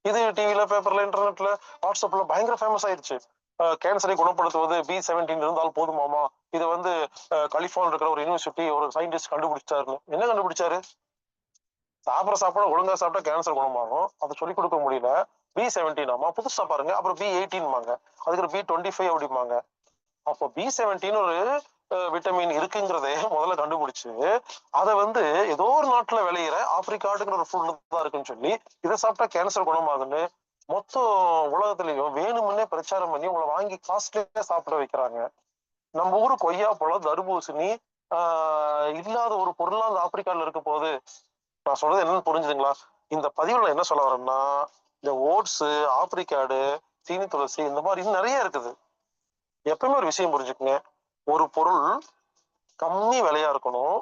இது டிவில, பேப்பர்ல, இன்டர்நெட்ல, வாட்ஸ்அப்ல பயங்கர ஃபேமஸ் ஆயிருச்சு. கேன்சரை குணப்படுத்துவது B17 இருந்தால் போதுமாமா, இது வந்து கலிஃபோர்னியா இருக்கிற ஒரு யூனிவர்சிட்டி ஒரு சயின்டிஸ்ட் கண்டுபிடிச்சாருன்னு. என்ன கண்டுபிடிச்சாரு? சாப்பிட ஒழுங்கா சாப்பிட்டா கேன்சர் குணமாகும், அதை சொல்லிக் கொடுக்க முடியல. B17 ஆமா, புதுசா பாருங்க. அப்புறம் B18 அதுக்கு B25 அப்படிம்பாங்க. அப்போ B17 ஒரு விட்டமின் இருக்குங்கிறதே முதல்ல கண்டுபிடிச்சு, அதை வந்து ஏதோ ஒரு நாட்டுல விளையிற ஆப்பிரிக்காட்டுங்கிற ஒரு ஃபுட்ல தான் இருக்குன்னு சொல்லி, இதை சாப்பிட்டா கேன்சர் குணமாகுன்னு மொத்த உலகத்திலையும் வேணுமுன்னே பிரச்சாரம் பண்ணி உங்களை வாங்கி காஸ்ட்லியா சாப்பிட வைக்கிறாங்க. நம்ம ஊரு கொய்யா பழம், தர்பூசணி இல்லாத ஒரு பொருளா அந்த ஆப்பிரிக்கால இருக்க போது. நான் சொல்றது என்னன்னு புரிஞ்சுதுங்களா? இந்த பதிவுல என்ன சொல்ல வரேன்னா, இந்த ஓட்ஸ், ஆப்பிரிக்காடு, சீனி துளசி, இந்த மாதிரி இன்னும் நிறைய இருக்குது. எப்பவுமே ஒரு விஷயம் புரிஞ்சுக்குங்க, ஒரு பொருள் கம்மி விலையா இருக்கணும்,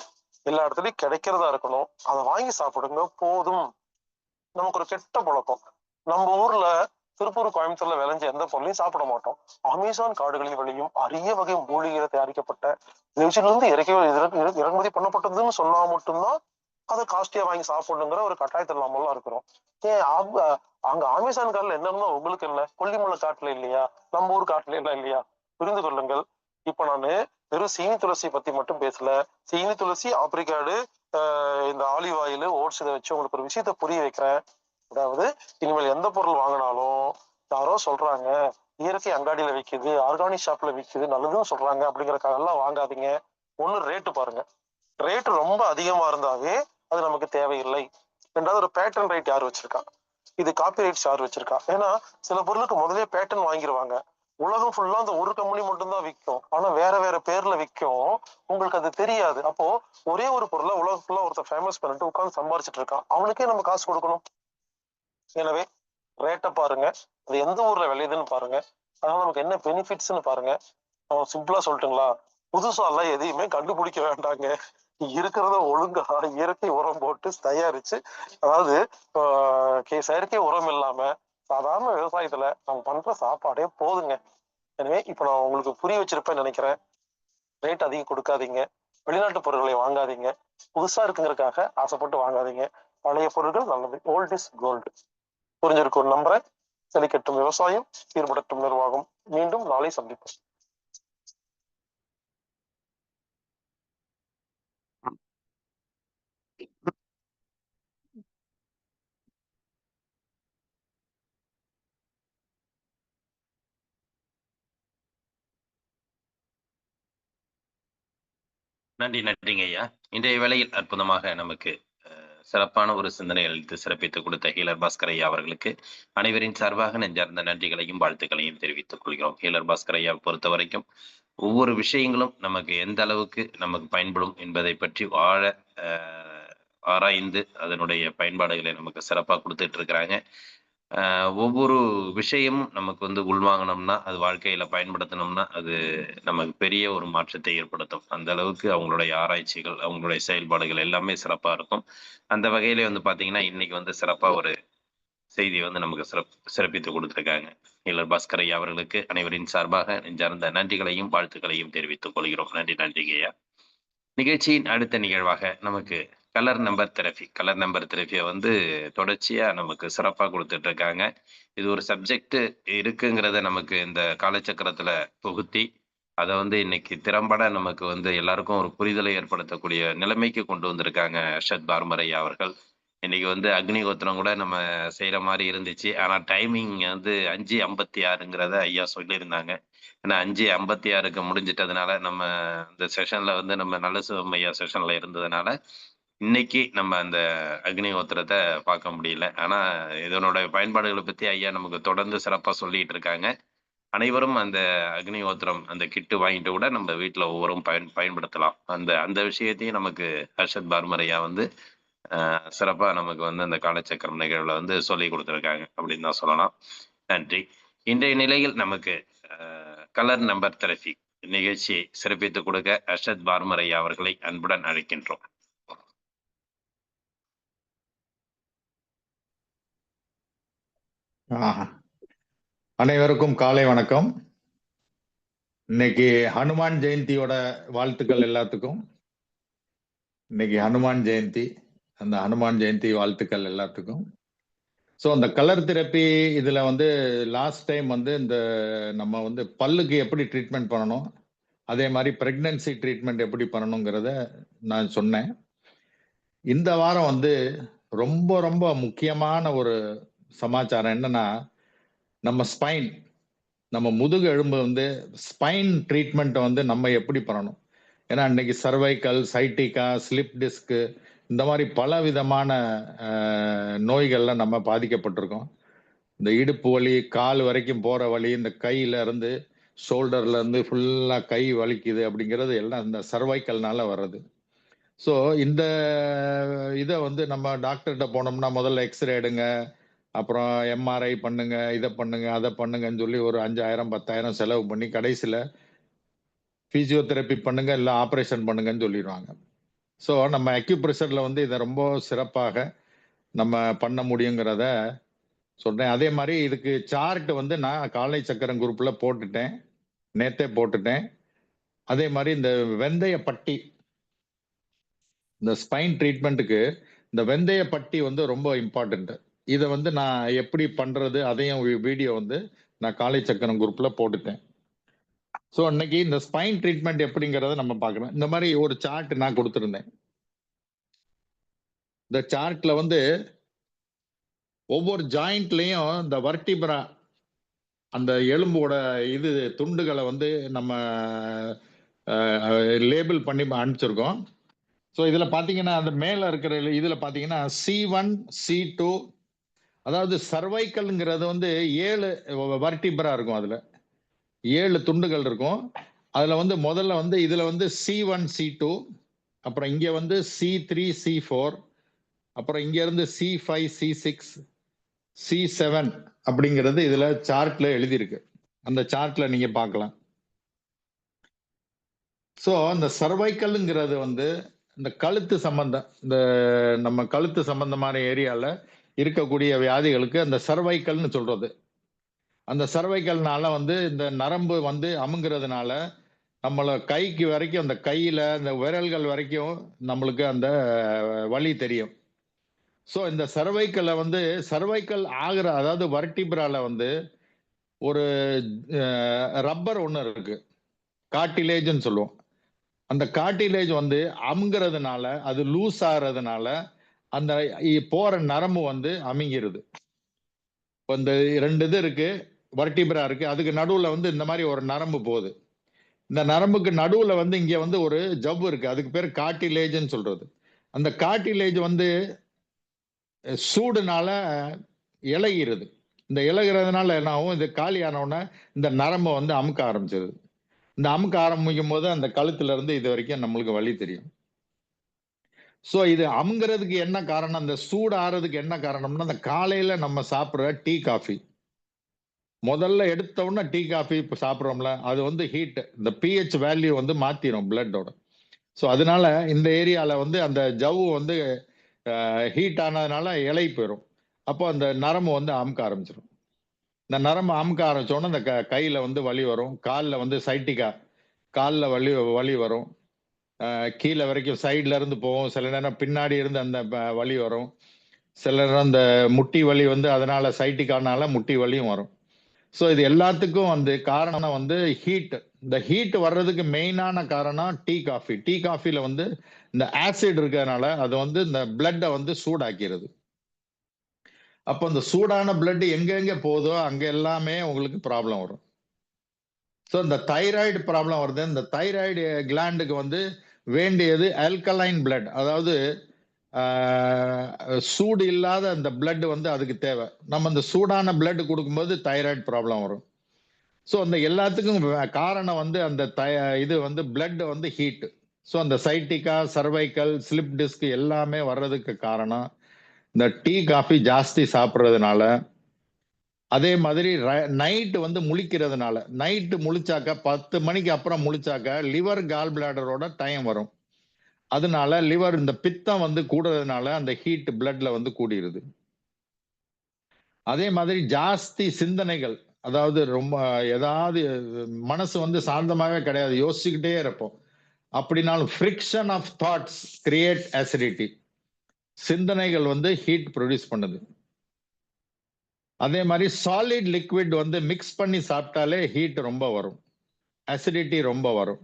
எல்லா இடத்துலயும் கிடைக்கிறதா இருக்கணும், அதை வாங்கி சாப்பிடுங்க போதும். நமக்கு ஒரு கெட்ட பழக்கம், நம்ம ஊர்ல திருப்பூர், கோயம்புத்தூர்ல விளைஞ்ச எந்த பொருளையும் சாப்பிட மாட்டோம். அமேசான் காடுகளில் விளையும் அரிய வகை மூலிகைகளை தயாரிக்கப்பட்ட இருந்து இறக்குமதி பண்ணப்பட்டதுன்னு சொன்னா மட்டும்தான் அதை காஸ்ட்லியா வாங்கி சாப்பிடணுங்கிற ஒரு கட்டாயத்தில் நம்மளாம் இருக்கிறோம். ஏன் அங்க அமேசான் காட்டுல என்னன்னா உங்களுக்கு என்ன, கொல்லிமலை காட்டுல இல்லையா, நம்ம ஊர் காட்டுல எல்லாம் இல்லையா? புரிந்து கொள்ளுங்கள். இப்ப நானு வெறும் சீனி துளசி பத்தி மட்டும் பேசல. சீனி துளசி, ஆப்பிரிக்காடு, இந்த ஆலிவ் ஆயில், ஓட்ஸ், இதை வச்சு உங்களுக்கு ஒரு விஷயத்த புரிய வைக்கிறேன். அதாவது இனிமேல் எந்த பொருள் வாங்கினாலும் யாரோ சொல்றாங்க இயற்கை அங்காடியில விற்குது, ஆர்கானிக் ஷாப்ல விற்குது, நல்லதுன்னு சொல்றாங்க அப்படிங்கறக்காக எல்லாம் வாங்காதீங்க. ஒண்ணு, ரேட்டு பாருங்க. ரேட்டு ரொம்ப அதிகமா இருந்தாவே அது நமக்கு தேவையில்லை. ரெண்டாவது, ஒரு பேட்டர்ன் ரைட் யார் வச்சிருக்கா, இது காப்பி ரைட்ஸ் யார் வச்சிருக்கா? ஏன்னா சில பொருளுக்கு முதலே பேட்டர்ன் வாங்கிடுவாங்க. உலகம் ஃபுல்லா அந்த ஒரு கம்பெனி மட்டும்தான் விற்கும், ஆனா வேற வேற பேர்ல விற்கும், உங்களுக்கு அது தெரியாது. அப்போ ஒரே ஒரு பொருளை உலகம் ஃபுல்லா ஒருத்தர் ஃபேமஸ் பண்ணிட்டு உட்காந்து சம்பாரிச்சிட்டு இருக்கான், அவனுக்கே நம்ம காசு கொடுக்கணும். எனவே ரேட்டை பாருங்க, அது எந்த ஊர்ல விளையுதுன்னு பாருங்க, அதனால நமக்கு என்ன பெனிஃபிட்ஸ்ன்னு பாருங்க. அவன் சிம்பிளா சொல்லட்டுங்களா, புதுசா எல்லாம் எதையுமே கண்டுபிடிக்க வேண்டாங்க, இருக்கிறத ஒழுங்கா இயற்கை உரம் போட்டு தயாரிச்சு, அதாவது செயற்கை உரம் இல்லாம சாதாரண விவசாயத்துல நம்ம பண்ற சாப்பாடே போதுங்க. எனவே இப்ப நான் உங்களுக்கு புரிய வச்சிருப்பேன்னு நினைக்கிறேன். ரேட் அதிகம் கொடுக்காதீங்க, வெளிநாட்டு பொருட்களை வாங்காதீங்க, புதுசா இருக்குங்கிறதுக்காக ஆசைப்பட்டு வாங்காதீங்க. பழைய பொருட்கள் நல்லது, ஓல்ட் இஸ் கோல்டு. புரிஞ்சிருக்கும் நம்புறேன். செழிக்கட்டும் விவசாயம், சீர்படட்டும் நிர்வாகம். மீண்டும் நாளை சந்திப்போம். நன்றிங்க ஐயா. இன்றைய வேளையில் அற்புதமாக நமக்கு சிறப்பான ஒரு சிந்தனை அளித்து சிறப்பித்து கொடுத்த ஹீலர் பாஸ்கர் ஐயா அவர்களுக்கு அனைவரின் சார்பாக நெஞ்சார்ந்த நன்றிகளையும் வாழ்த்துக்களையும் தெரிவித்துக் கொள்கிறோம். ஹீலர் பாஸ்கர் ஐயா பொறுத்த வரைக்கும் ஒவ்வொரு விஷயங்களும் நமக்கு எந்த அளவுக்கு நமக்கு பயன்படும் என்பதை பற்றி ஆராய்ந்து அதனுடைய பயன்பாடுகளை நமக்கு சிறப்பாக கொடுத்துட்டு இருக்கிறாங்க. ஒவ்வொரு விஷயமும் நமக்கு வந்து உள்வாங்கினோம்னா, அது வாழ்க்கையில பயன்படுத்தினோம்னா, அது நமக்கு பெரிய ஒரு மாற்றத்தை ஏற்படுத்தும். அந்த அளவுக்கு அவங்களுடைய ஆராய்ச்சிகள், அவங்களுடைய செயல்பாடுகள் எல்லாமே சிறப்பா இருக்கும். அந்த வகையில வந்து பார்த்தீங்கன்னா, இன்னைக்கு வந்து சிறப்பா ஒரு செய்தி வந்து நமக்கு சிறப்பித்து கொடுத்திருக்காங்க. ஹீலர் பாஸ்கர் ஐயா அவர்களுக்கு அனைவரின் சார்பாக நெஞ்சார்ந்த நன்றிகளையும் வாழ்த்துக்களையும் தெரிவித்துக் கொள்கிறோம். நன்றிங்கய்யா. நிகழ்ச்சியின் அடுத்த நிகழ்வாக நமக்கு கலர் நம்பர் தெரபியை வந்து தொடர்ச்சியா நமக்கு சிறப்பா கொடுத்துட்டு இருக்காங்க. இது ஒரு சப்ஜெக்ட் இருக்குங்கிறத நமக்கு இந்த காலச்சக்கரத்துல புகுத்தி அதை வந்து இன்னைக்கு திறம்பட நமக்கு வந்து எல்லாருக்கும் ஒரு புரிதலை ஏற்படுத்தக்கூடிய நிலைமைக்கு கொண்டு வந்திருக்காங்க அர்ஷத் பார்மர் ஐயா அவர்கள். இன்னைக்கு வந்து அக்னிஹோத்திரம் கூட நம்ம செய்யற மாதிரி இருந்துச்சு. ஆனா டைமிங் வந்து 5:56ங்கிறத ஐயா சொல்லியிருந்தாங்க. ஏன்னா 5:56க்கு முடிஞ்சிட்டதுனால நம்ம இந்த செஷன்ல வந்து நம்ம நல்ல சிவம் ஐயா செஷன்ல இருந்ததுனால இன்னைக்கு நம்ம அந்த அக்னிஹோத்திரத்தை பார்க்க முடியல. ஆனா இதனோட பயன்பாடுகளை பத்தி ஐயா நமக்கு தொடர்ந்து சிறப்பா சொல்லிட்டு இருக்காங்க. அனைவரும் அந்த அக்னிஹோத்திரம் அந்த கிட்டு வாங்கிட்டு கூட நம்ம வீட்டுல ஒவ்வொரும் பயன்படுத்தலாம். அந்த அந்த விஷயத்தையும் நமக்கு ஹர்ஷத் பார்மர் ஐயா வந்து சிறப்பா நமக்கு வந்து அந்த காலச்சக்கரம் நிகழ்வுல வந்து சொல்லி கொடுத்துருக்காங்க அப்படின்னு தான் சொல்லலாம். நன்றி. இன்றைய நிலையில் நமக்கு கலர் நம்பர் தெரபி நிகழ்ச்சியை சிறப்பித்துக் கொடுக்க அர்ஷத் பார்மர் ஐயா அவர்களை அன்புடன் அழைக்கின்றோம். அனைவருக்கும் காலை வணக்கம். இன்னைக்கு ஹனுமான் ஜெயந்தியோட வாழ்த்துக்கள் எல்லாத்துக்கும். இன்னைக்கு ஹனுமான் ஜெயந்தி. அந்த ஹனுமான் ஜெயந்தி வாழ்த்துக்கள் எல்லாத்துக்கும். ஸோ அந்த கலர் தெரப்பி இதுல வந்து லாஸ்ட் டைம் வந்து இந்த நம்ம வந்து பல்லுக்கு எப்படி ட்ரீட்மெண்ட் பண்ணணும், அதே மாதிரி பிரெக்னன்சி ட்ரீட்மெண்ட் எப்படி பண்ணணுங்கிறத நான் சொன்னேன். இந்த வாரம் வந்து ரொம்ப ரொம்ப முக்கியமான ஒரு சமாச்சாரம் என்னன்னா, நம்ம ஸ்பைன், நம்ம முதுகு எலும்பு வந்து ஸ்பைன் ட்ரீட்மெண்ட் வந்து நம்ம எப்படி பண்ணணும். ஏன்னா இன்னைக்கு சர்வைக்கல், சைட்டிகா, ஸ்லிப் டிஸ்க் இந்த மாதிரி பல விதமான நோய்கள்ல நம்ம பாதிக்கப்பட்டிருக்கோம். இந்த இடுப்பு வலி, கால் வரைக்கும் போற வலி, இந்த கையில இருந்து ஷோல்டர்ல இருந்து ஃபுல்லா கை வலிக்குது அப்படிங்கிறது எல்லாம் இந்த சர்வைக்கல்னால வர்றது. ஸோ இந்த இதை வந்து நம்ம டாக்டர்கிட்ட போனோம்னா முதல்ல எக்ஸ்ரே எடுங்க, அப்புறம் எம்ஆர்ஐ பண்ணுங்க, இதை பண்ணுங்க, அதை பண்ணுங்கன்னு சொல்லி ஒரு 5,000 10,000 செலவு பண்ணி கடைசியில் பிசியோதெரப்பி பண்ணுங்க இல்லை ஆப்ரேஷன் பண்ணுங்கன்னு சொல்லிடுவாங்க. ஸோ நம்ம அக்யூப்ரெஷரில் வந்து இதை ரொம்ப சிறப்பாக நம்ம பண்ண முடியுங்கிறத சொல்றேன். அதே மாதிரி இதுக்கு சார்ட் வந்து நான் காலை சக்கரம் குரூப்ல போட்டுட்டேன், நேத்தே போட்டுட்டேன். அதே மாதிரி இந்த வெந்தய பட்டி, இந்த ஸ்பைன் ட்ரீட்மெண்ட்டுக்கு இந்த வெந்தய பட்டி வந்து ரொம்ப இம்பார்ட்டன்ட். இதை வந்து நான் எப்படி பண்றது அதையும் வீடியோ வந்து நான் காலை சக்கரம் குரூப்ல போட்டுட்டேன். ஸோ இன்னைக்கு இந்த ஸ்பைன் ட்ரீட்மெண்ட் எப்படிங்கிறத நம்ம பார்க்கணும். இந்த மாதிரி ஒரு சார்ட் நான் கொடுத்துருந்தேன். இந்த சார்ட்ல வந்து ஒவ்வொரு ஜாயிண்ட்லயும் இந்த வர்டிபிரா, அந்த எலும்போட இது துண்டுகளை வந்து நம்ம லேபிள் பண்ணி அனுப்பிச்சிருக்கோம். ஸோ இதில் பார்த்தீங்கன்னா அந்த மேலே இருக்கிற இதில் பார்த்தீங்கன்னா C1, C2, அதாவது சர்வைக்கல்ங்கிறது வந்து 7 வர்டிபிரா இருக்கும். அதில் 7 துண்டுகள் இருக்கும். அதில் வந்து முதல்ல வந்து இதில் வந்து C1, C2, அப்புறம் இங்கே வந்து C3, C4, அப்புறம் இங்க இருந்து C5, C6, C7 அப்படிங்கிறது இதுல சார்ட்ல எழுதியிருக்கு. அந்த சார்ட்ல நீங்க பார்க்கலாம். ஸோ இந்த சர்வைக்கல்ங்கிறது வந்து இந்த கழுத்து சம்பந்தம், இந்த நம்ம கழுத்து சம்பந்தமான ஏரியால இருக்கக்கூடிய வியாதிகளுக்கு அந்த சர்வைக்கல்னு சொல்றது. அந்த சர்வைக்கல்னால வந்து இந்த நரம்பு வந்து அமுங்கிறதுனால நம்மள கைக்கு வரைக்கும், அந்த கையில அந்த விரல்கள் வரைக்கும் நம்மளுக்கு அந்த வலி தெரியும். ஸோ இந்த சர்வைக்கல்ல வந்து சர்வைக்கல் ஆகிற, அதாவது வர்டிபிரால வந்து ஒரு ரப்பர் ஒன்று இருக்கு, கார்டிலேஜ்னு சொல்லுவோம். அந்த கார்டிலேஜ் வந்து அமுங்கிறதுனால, அது லூஸ் ஆகிறதுனால அந்த போற நரம்பு வந்து அமுங்கிருது. இப்போ இந்த 2 இது இருக்கு, வர்டிபிரா இருக்கு, அதுக்கு நடுவுல வந்து இந்த மாதிரி ஒரு நரம்பு போகுது. இந்த நரம்புக்கு நடுவுல வந்து இங்க வந்து ஒரு ஜவ்வு இருக்கு, அதுக்கு பேர் கார்டிலேஜ்னு சொல்றது. அந்த கார்டிலேஜ் வந்து சூடுனால இலகிறது. இந்த இலகிறதுனால என்ன ஆகும், இது காலியான உடனே இந்த நரம்பை வந்து அமுக்க ஆரம்பிச்சிருது. இந்த அமுக்க ஆரம்பிக்கும் போது அந்த கழுத்துல இருந்து இது வரைக்கும் நம்மளுக்கு வலி தெரியும். ஸோ இது அமுங்கிறதுக்கு என்ன காரணம், அந்த சூடு ஆறதுக்கு என்ன காரணம்னா, அந்த காலையில நம்ம சாப்பிட்ற டீ காஃபி, முதல்ல எடுத்த உடனே டீ காஃபி இப்போ சாப்பிட்றோம்ல, அது வந்து ஹீட், இந்த பிஹெச் வேல்யூ வந்து மாத்திரும் பிளட்டோட. ஸோ அதனால இந்த ஏரியால வந்து அந்த ஜவ்வு வந்து ஹீட் ஆனதுனால இலை போயிடும். அப்போ அந்த நரம்பு வந்து அமுக்க ஆரம்பிச்சிடும். இந்த நரம்பு அமுக்க ஆரம்பிச்சோன்னா இந்த கையில வந்து வலி வரும், காலில் வந்து சைட்டிகா, காலில் வலி வரும், கீழே வரைக்கும் சைட்ல இருந்து போகும், சில நேரம் பின்னாடி இருந்து அந்த வலி வரும், சில நேரம் அந்த முட்டி வலி வந்து அதனால சைட்டிகானால முட்டி வலியும் வரும். ஸோ இது எல்லாத்துக்கும் வந்து காரணம் வந்து ஹீட். இந்த ஹீட் வர்றதுக்கு மெயினான காரணம் டீ காஃபி. டீ காஃபில வந்து இந்த ஆசிட் இருக்கிறதுனால அது வந்து இந்த பிளட்டை வந்து சூடாக்கிறது. அப்போ இந்த சூடான பிளட் எங்கெங்க போதோ அங்க எல்லாமே உங்களுக்கு ப்ராப்ளம் வரும். ஸோ இந்த தைராய்டு ப்ராப்ளம் வருது. இந்த தைராய்டு கிளாண்டுக்கு வந்து வேண்டியது ஆல்கலைன் பிளட், அதாவது சூடு இல்லாத அந்த பிளட் வந்து அதுக்கு தேவை. நம்ம இந்த சூடான பிளட் கொடுக்கும்போது தைராய்டு ப்ராப்ளம் வரும். ஸோ அந்த எல்லாத்துக்கும் காரணம் வந்து அந்த இது வந்து பிளட் வந்து ஹீட். ஸோ அந்த சைட்டிகா, சர்வைக்கல், ஸ்லிப் டிஸ்க் எல்லாமே வர்றதுக்கு காரணம் இந்த டீ காஃபி ஜாஸ்தி சாப்பிட்றதுனால. அதே மாதிரி நைட்டு வந்து முழிக்கிறதுனால, நைட்டு முழிச்சாக்க 10 மணிக்கு அப்புறம் முழிச்சாக்க லிவர் கால் பிளாடரோட டைம் வரும். அதனால லிவர் இந்த பித்தம் வந்து கூடுறதுனால அந்த ஹீட் பிளட்ல வந்து கூடிருது. அதே மாதிரி ஜாஸ்தி சிந்தனைகள், அதாவது ரொம்ப ஏதாவது மனசு வந்து சாந்தமாகவே கிடையாது, யோசிச்சுக்கிட்டே இருப்போம். அப்படின்னாலும் friction of thoughts create acidity. சிந்தனைகள் வந்து ஹீட் ப்ரொடியூஸ் பண்ணுது. அதே மாதிரி சாலிட் லிக்விட் வந்து மிக்ஸ் பண்ணி சாப்பிட்டாலே ஹீட் ரொம்ப வரும், அசிடிட்டி ரொம்ப வரும்.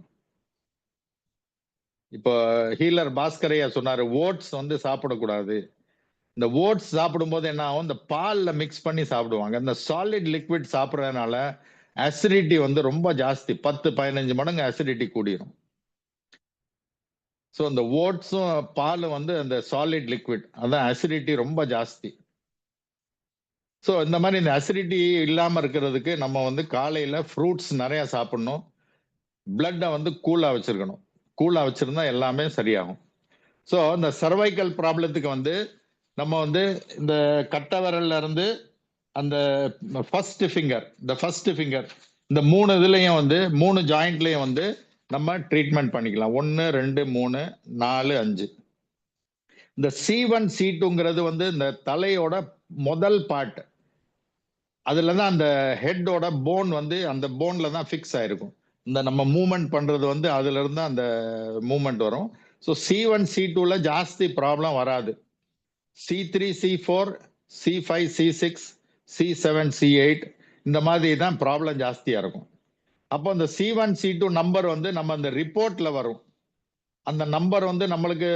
இப்போ ஹீலர் பாஸ்கரையா சொன்னாரு ஓட்ஸ் வந்து சாப்பிடக்கூடாது. இந்த ஓட்ஸ் சாப்பிடும்போது என்ன ஆகும், இந்த பால்ல மிக்ஸ் பண்ணி சாப்பிடுவாங்க. இந்த சாலிட் லிக்விட் சாப்பிட்றதுனால அசிடிட்டி வந்து ரொம்ப ஜாஸ்தி, 10-15 மடங்கு அசிடிட்டி கூடிரும். ஸோ இந்த ஓட்ஸும் பாலும் வந்து அந்த சாலிட் லிக்விட், அதான் அசிடிட்டி ரொம்ப ஜாஸ்தி. ஸோ இந்த மாதிரி இந்த அசிடிட்டி இல்லாமல் இருக்கிறதுக்கு நம்ம வந்து காலையில் ஃப்ரூட்ஸ் நிறையா சாப்பிடணும், பிளட்டை வந்து கூலாக வச்சிருக்கணும். கூலாக வச்சிருந்தா எல்லாமே சரியாகும். ஸோ இந்த சர்வைக்கல் ப்ராப்ளத்துக்கு வந்து நம்ம வந்து இந்த கட்டை விரல்ல இருந்து அந்த ஃபர்ஸ்ட் ஃபிங்கர், இந்த 3 இதுலையும் வந்து 3 ஜாயிண்ட்லையும் வந்து நம்ம ட்ரீட்மெண்ட் பண்ணிக்கலாம். 1, 2, 3, 4, 5. இந்த C1 C2ங்கிறது வந்து இந்த தலையோட முதல் பார்ட். அதுல தான் அந்த ஹெட்டோட போன் வந்து அந்த போன்ல தான் ஃபிக்ஸ் ஆயிருக்கும். இந்த நம்ம மூவ்மெண்ட் பண்றது வந்து அதுல இருந்து அந்த மூவ்மெண்ட் வரும். ஸோ C1 C2ல ஜாஸ்தி ப்ராப்ளம் வராது. C3 C4 C5 C6 C7 C8 இந்த மாதிரி தான் ப்ராப்ளம் ஜாஸ்தியா இருக்கும். அப்போ இந்த C1 C2 நம்பர் வந்து நம்ம அந்த ரிப்போர்ட்ல வரும். அந்த நம்பர் வந்து நம்மளுக்கு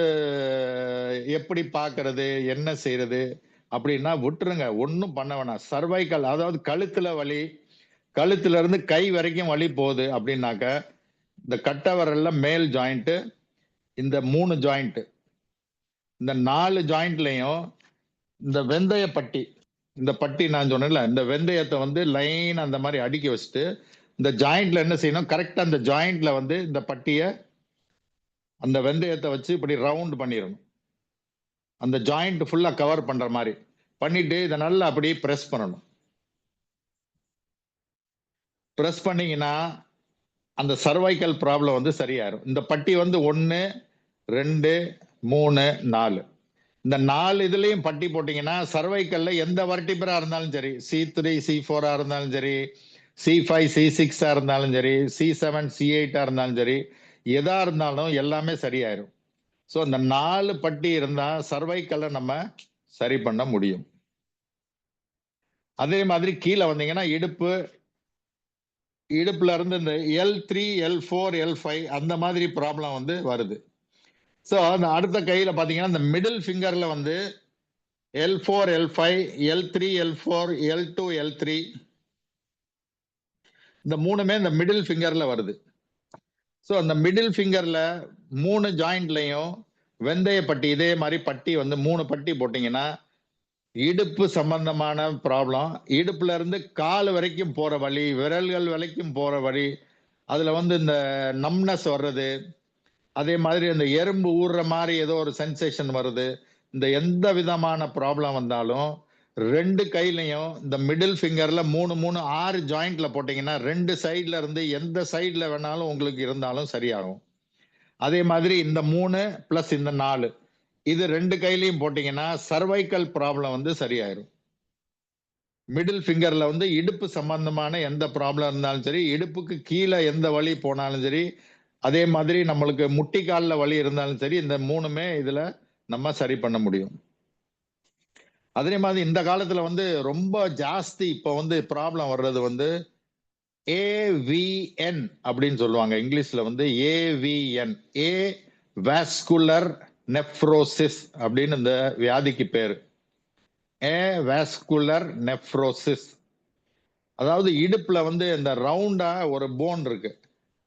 எப்படி பார்க்கறது, என்ன செய்யறது அப்படின்னா விட்டுருங்க, ஒன்றும் பண்ண வேணாம். சர்வைக்கல், அதாவது கழுத்துல வலி, கழுத்துல இருந்து கை வரைக்கும் வலி போகுது அப்படின்னாக்க இந்த கட்டை விரல்ல மேல் ஜாயிண்ட், இந்த 3 ஜாயிண்ட், இந்த 4 ஜாயிண்ட்லையும் இந்த வெந்தய பட்டி, இந்த பட்டி நான் சொன்னேன்ல, இந்த வெந்தயத்தை வந்து லைன் அந்த மாதிரி அடுக்கி வச்சுட்டு இந்த ஜாயிண்ட்ல என்ன செய்யணும், கரெக்டா அந்த ஜாயிண்ட்ல வந்து இந்த பட்டியை அந்த வெந்தயத்தை வச்சு இப்படி ரவுண்ட் பண்ணிடணும். அந்த ஜாயிண்ட் ஃபுல்லா கவர் பண்ற மாதிரி பண்ணிட்டு இதை நல்லா அப்படி பிரஸ் பண்ணணும். பிரஸ் பண்ணீங்கன்னா அந்த சர்வைக்கல் ப்ராப்ளம் வந்து சரியாயிரும். இந்த பட்டி வந்து 1, 2, 3, 4, இந்த 4 இதுலயும் பட்டி போட்டீங்கன்னா சர்வைக்கல்ல எந்த வர்டிபிரா இருந்தாலும் சரி, C3 C4 இருந்தாலும் சரி, C5 C6 இருந்தாலும் சரி, C7 C8 இருந்தாலும் சரி, எதா இருந்தாலும் எல்லாமே சரியாயிரும். ஸோ இந்த 4 பட்டி இருந்தா சர்வைக்கல்ல நம்ம சரி பண்ண முடியும். அதே மாதிரி கீழே வந்தீங்கன்னா இடுப்புல இருந்து இந்த L3 L4 L5 அந்த மாதிரி ப்ராப்ளம் வந்து வருது. ஸோ அந்த அடுத்த கையில பாத்தீங்கன்னா இந்த மிடில் ஃபிங்கர்ல வந்து L4 L5 L3 L4 L2 L3 இந்த 3மே இந்த மிடில் ஃபிங்கர்ல வருது. ஸோ அந்த மிடில் ஃபிங்கர்ல 3 ஜாயிண்ட்லையும் வெந்தய பட்டி, இதே மாதிரி பட்டி வந்து 3 பட்டி போட்டீங்கன்னா இடுப்பு சம்பந்தமான ப்ராப்ளம், இடுப்புல இருந்து கால் வரைக்கும் போற வலி, விரல்கள் வரைக்கும் போற வலி, அதுல வந்து இந்த நம்னஸ் வர்றது, அதே மாதிரி அந்த எறும்பு ஊறுற மாதிரி ஏதோ ஒரு சென்சேஷன் வருது. இந்த எந்த விதமான ப்ராப்ளம் வந்தாலும் 2 கையிலையும் இந்த மிடில் ஃபிங்கர்ல 3 6 ஜாயிண்ட்ல போட்டீங்கன்னா 2 சைட்ல இருந்து எந்த சைட்ல வேணாலும் உங்களுக்கு இருந்தாலும் சரியாகும். அதே மாதிரி இந்த 3 பிளஸ் இந்த 4 இது 2 கையிலையும் போட்டீங்கன்னா சர்வைக்கல் ப்ராப்ளம் வந்து சரியாயிரும். மிடில் ஃபிங்கர்ல வந்து இடுப்பு சம்பந்தமான எந்த ப்ராப்ளம் இருந்தாலும் சரி, இடுப்புக்கு கீழே எந்த வலி போனாலும் சரி, அதே மாதிரி நம்மளுக்கு முட்டிக்காலில் வலி இருந்தாலும் சரி, இந்த 3மே இதுல நம்ம சரி பண்ண முடியும். அதே மாதிரி இந்த காலத்துல வந்து ரொம்ப ஜாஸ்தி இப்போ வந்து ப்ராப்ளம் வர்றது வந்து AVN அப்படின்னு சொல்லுவாங்க. இங்கிலீஷ்ல வந்து AVN, ஏ வாஸ்குலர் நெஃப்ரோசிஸ் அப்படின்னு இந்த வியாதிக்கு பேரு. வாஸ்குலர் நெஃப்ரோசிஸ், அதாவது இடுப்புல வந்து இந்த ரவுண்டா ஒரு போன் இருக்கு,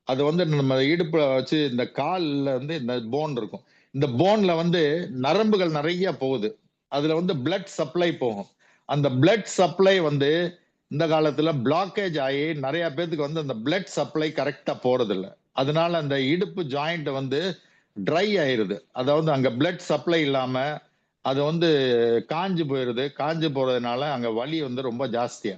அது வந்து நம்ம இடுப்புல வச்சு இந்த கால்ல வந்து இந்த போன் இருக்கும். இந்த போன்ல வந்து நரம்புகள் நிறைய போகுது, அதுல வந்து பிளட் சப்ளை போகும். அந்த பிளட் சப்ளை வந்து இந்த காலத்துல பிளாக்கேஜ் ஆகி நிறைய பேருக்கு வந்து அந்த பிளட் சப்ளை கரெக்டா போறது இல்லை. அதனால அந்த இடுப்பு ஜாயிண்ட் வந்து ட்ரை ஆயிருது. அதாவது அங்க பிளட் சப்ளை இல்லாம அது வந்து காஞ்சு போயிருது. காஞ்சு போறதுனால அங்க வலி வந்து ரொம்ப ஜாஸ்தியா.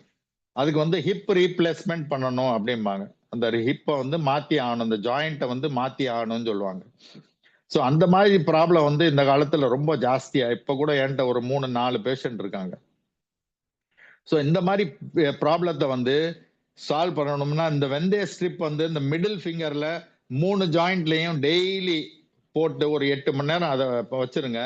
அதுக்கு வந்து ஹிப் ரீப்ளேஸ்மெண்ட் பண்ணணும் அப்படிம்பாங்க. அந்த ஹிப்பை வந்து மாத்தி ஆகணும், அந்த ஜாயிண்ட்டை வந்து மாத்தி ஆகணும்னு சொல்லுவாங்க. ஸோ அந்த மாதிரி ப்ராப்ளம் வந்து இந்த காலத்துல ரொம்ப ஜாஸ்தியா, இப்ப கூட என்கிட்ட ஒரு 3-4 பேஷண்ட் இருக்காங்க. ஸோ இந்த மாதிரி ப்ராப்ளத்தை வந்து சால்வ் பண்ணணும்னா இந்த வெந்தய ஸ்ட்ரிப் வந்து இந்த மிடில் ஃபிங்கர்ல 3 ஜாயிண்ட்லயும் டெய்லி போட்டு ஒரு 8 மணி நேரம் அதை வச்சிருங்க.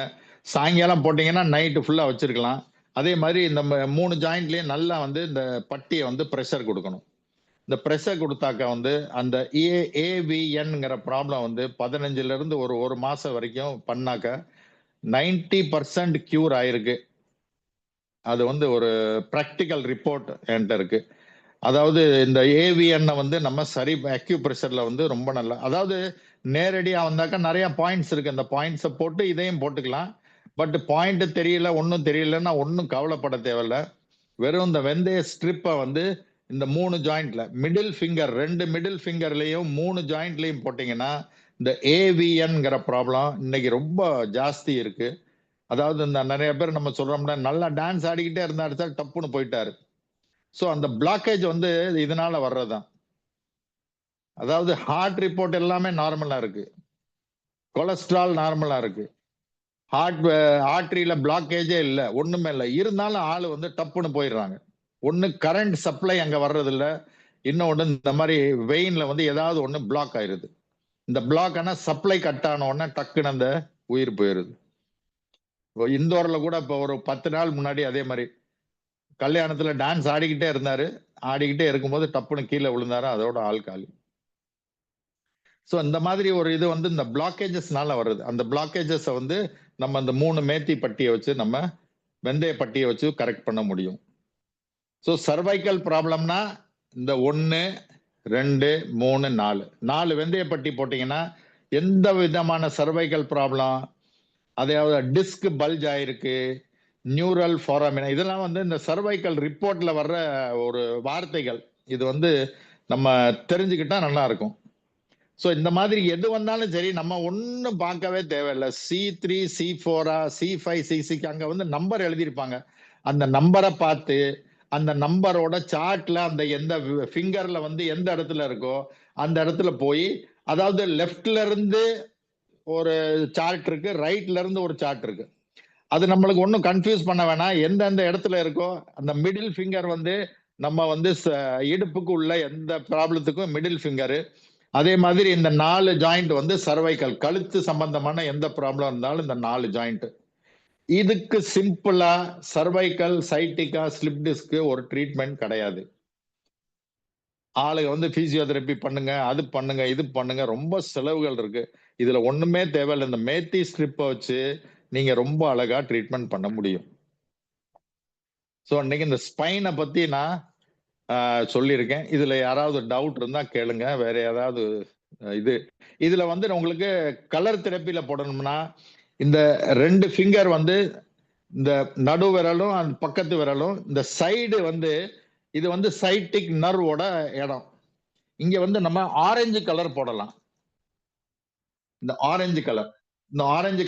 சாயங்காலம் போட்டீங்கன்னா நைட்டு ஃபுல்லா வச்சிருக்கலாம். அதே மாதிரி இந்த 3 ஜாயிண்ட்லயும் நல்லா வந்து இந்த பட்டியை வந்து ப்ரெஷர் கொடுக்கணும். இந்த ப்ரெஷர் கொடுத்தாக்க வந்து அந்த ஏவிஎன்ங்கிற ப்ராப்ளம் வந்து 15ல இருந்து ஒரு மாசம் வரைக்கும் பண்ணாக்க 90% கியூர் ஆயிருக்கு. அது வந்து ஒரு ப்ராக்டிக்கல் ரிப்போர்ட் என்கிட்ட இருக்கு. அதாவது இந்த ஏவிஎன்னை வந்து நம்ம சரி அக்யூப்ரெஷர்ல வந்து ரொம்ப நல்லா, அதாவது நேரடியா வந்தாக்கா நிறைய பாயிண்ட்ஸ் இருக்கு. அந்த பாயிண்ட்ஸை போட்டு இதையும் போட்டுக்கலாம். பட் பாயிண்ட் தெரியல, ஒன்றும் தெரியலன்னா ஒன்றும் கவலைப்பட தேவையில்ல. வெறும் இந்த வெந்தய ஸ்ட்ரிப்பை வந்து இந்த 3 ஜாயிண்ட்ல மிடில் ஃபிங்கர் 2 மிடில் ஃபிங்கர்லயும் 3 ஜாயிண்ட்லயும் போட்டீங்கன்னா இந்த ஏவிஎன்ங்கிற ப்ராப்ளம் இன்னைக்கு ரொம்ப ஜாஸ்தி இருக்கு. அதாவது இந்த நிறைய பேர் நம்ம சொல்றோம்னா நல்லா டான்ஸ் ஆடிக்கிட்டே இருந்தாரு சார், டப்புன்னு போயிட்டாரு. ஸோ அந்த பிளாக்கேஜ் வந்து இதனால வர்றதுதான். அதாவது ஹார்ட் ரிப்போர்ட் எல்லாமே நார்மலா இருக்கு, கொலஸ்ட்ரால் நார்மலா இருக்கு, ஆர்டரியில பிளாக்கேஜே இல்லை, ஒண்ணுமே இல்லை. இருந்தாலும் ஆளு வந்து டப்புன்னு போயிடுறாங்க. ஒண்ணு கரண்ட் சப்ளை அங்க வர்றது இல்லை, இன்னொன்னு இந்த மாதிரி வெயின்ல வந்து ஏதாவது ஒண்ணு பிளாக் ஆயிருது. இந்த பிளாக் ஆனா சப்ளை கட் ஆன உடனே டக்குன்னு அந்த உயிர் போயிருது. இந்தோர்ல கூட இப்போ ஒரு 10 நாள் முன்னாடி அதே மாதிரி கல்யாணத்துல டான்ஸ் ஆடிக்கிட்டே இருந்தாரு, ஆடிக்கிட்டே இருக்கும்போது டப்புன்னு கீழே விழுந்தாரு, அதோட ஆள் காலி. ஸோ இந்த மாதிரி ஒரு இது வந்து இந்த பிளாக்கேஜஸ்னால வருது. அந்த பிளாக்கேஜஸை வந்து நம்ம அந்த 3 மேத்தி பட்டியை வச்சு நம்ம வெந்தய பட்டியை வச்சு கரெக்ட் பண்ண முடியும். ஸோ சர்வைக்கல் ப்ராப்ளம்னா இந்த 1, 2, 3, 4 வெந்தய பட்டி போட்டீங்கன்னா எந்த விதமான சர்வைக்கல் ப்ராப்ளம், அதாவது டிஸ்க் பல்ஜ் ஆயிருக்கு, நியூரல் ஃபாராமினா, இதெல்லாம் வந்து இந்த சர்வைக்கல் ரிப்போர்ட்ல வர்ற ஒரு வார்த்தைகள். இது வந்து நம்ம தெரிஞ்சுக்கிட்டா நல்லா இருக்கும். ஸோ இந்த மாதிரி எது வந்தாலும் சரி நம்ம ஒன்றும் பார்க்கவே தேவையில்லை. C3 C4 C5 C6 அங்க வந்து நம்பர் எழுதியிருப்பாங்க. அந்த நம்பரை பார்த்து அந்த நம்பரோட சார்ட்ல அந்த எந்த ஃபிங்கர்ல வந்து எந்த இடத்துல இருக்கோ அந்த இடத்துல போய், அதாவது லெஃப்ட்ல இருந்து ஒரு சார்ட் இருக்கு, ரைட்ல இருந்து ஒரு சார்ட் இருக்கு. அது நம்மளுக்கு ஒன்றும் கன்ஃபியூஸ் பண்ண வேணாம். எந்தெந்த இடத்துல இருக்கோ அந்த மிடில் ஃபிங்கர் வந்து நம்ம வந்து இடுப்புக்கு உள்ள எந்த ப்ராப்ளத்துக்கும் மிடில் ஃபிங்கரு. அதே மாதிரி இந்த 4 ஜாயிண்ட் வந்து சர்வைக்கல், கழுத்து சம்பந்தமான எந்த ப்ராப்ளம் இருந்தாலும் இந்த 4 ஜாயிண்ட். இதுக்கு சிம்பிளா சர்வைக்கல், சைட்டிகா, ஸ்லிப் டிஸ்க்கு ஒரு ட்ரீட்மெண்ட் கிடையாது. ஆளுங்க வந்து பிசியோதெரப்பி பண்ணுங்க, அது பண்ணுங்க, இது பண்ணுங்க, ரொம்ப செலவுகள் இருக்கு. இதுல ஒண்ணுமே தேவையில்லை. இந்த மேத்தி ஸ்ட்ரிப்பை வச்சு நீங்க ரொம்ப அழகா ட்ரீட்மெண்ட் பண்ண முடியும். ஸோ இன்னைக்கு இந்த ஸ்பைனை பத்தி நான் சொல்லியிருக்கேன். இதுல யாராவது டவுட் இருந்தா கேளுங்க. வேற ஏதாவது இதுல வந்து உங்களுக்கு கலர் தெரப்பியில போடணும்னா இந்த 2 ஃபிங்கர் வந்து இந்த நடு விரலும் அந்த பக்கத்து விரலும் இந்த சைடு வந்து இது வந்து சைட்டிக் நர்வோட இடம். இங்க வந்து நம்ம ஆரஞ்சு கலர் போடலாம். இந்த ஆரஞ்சு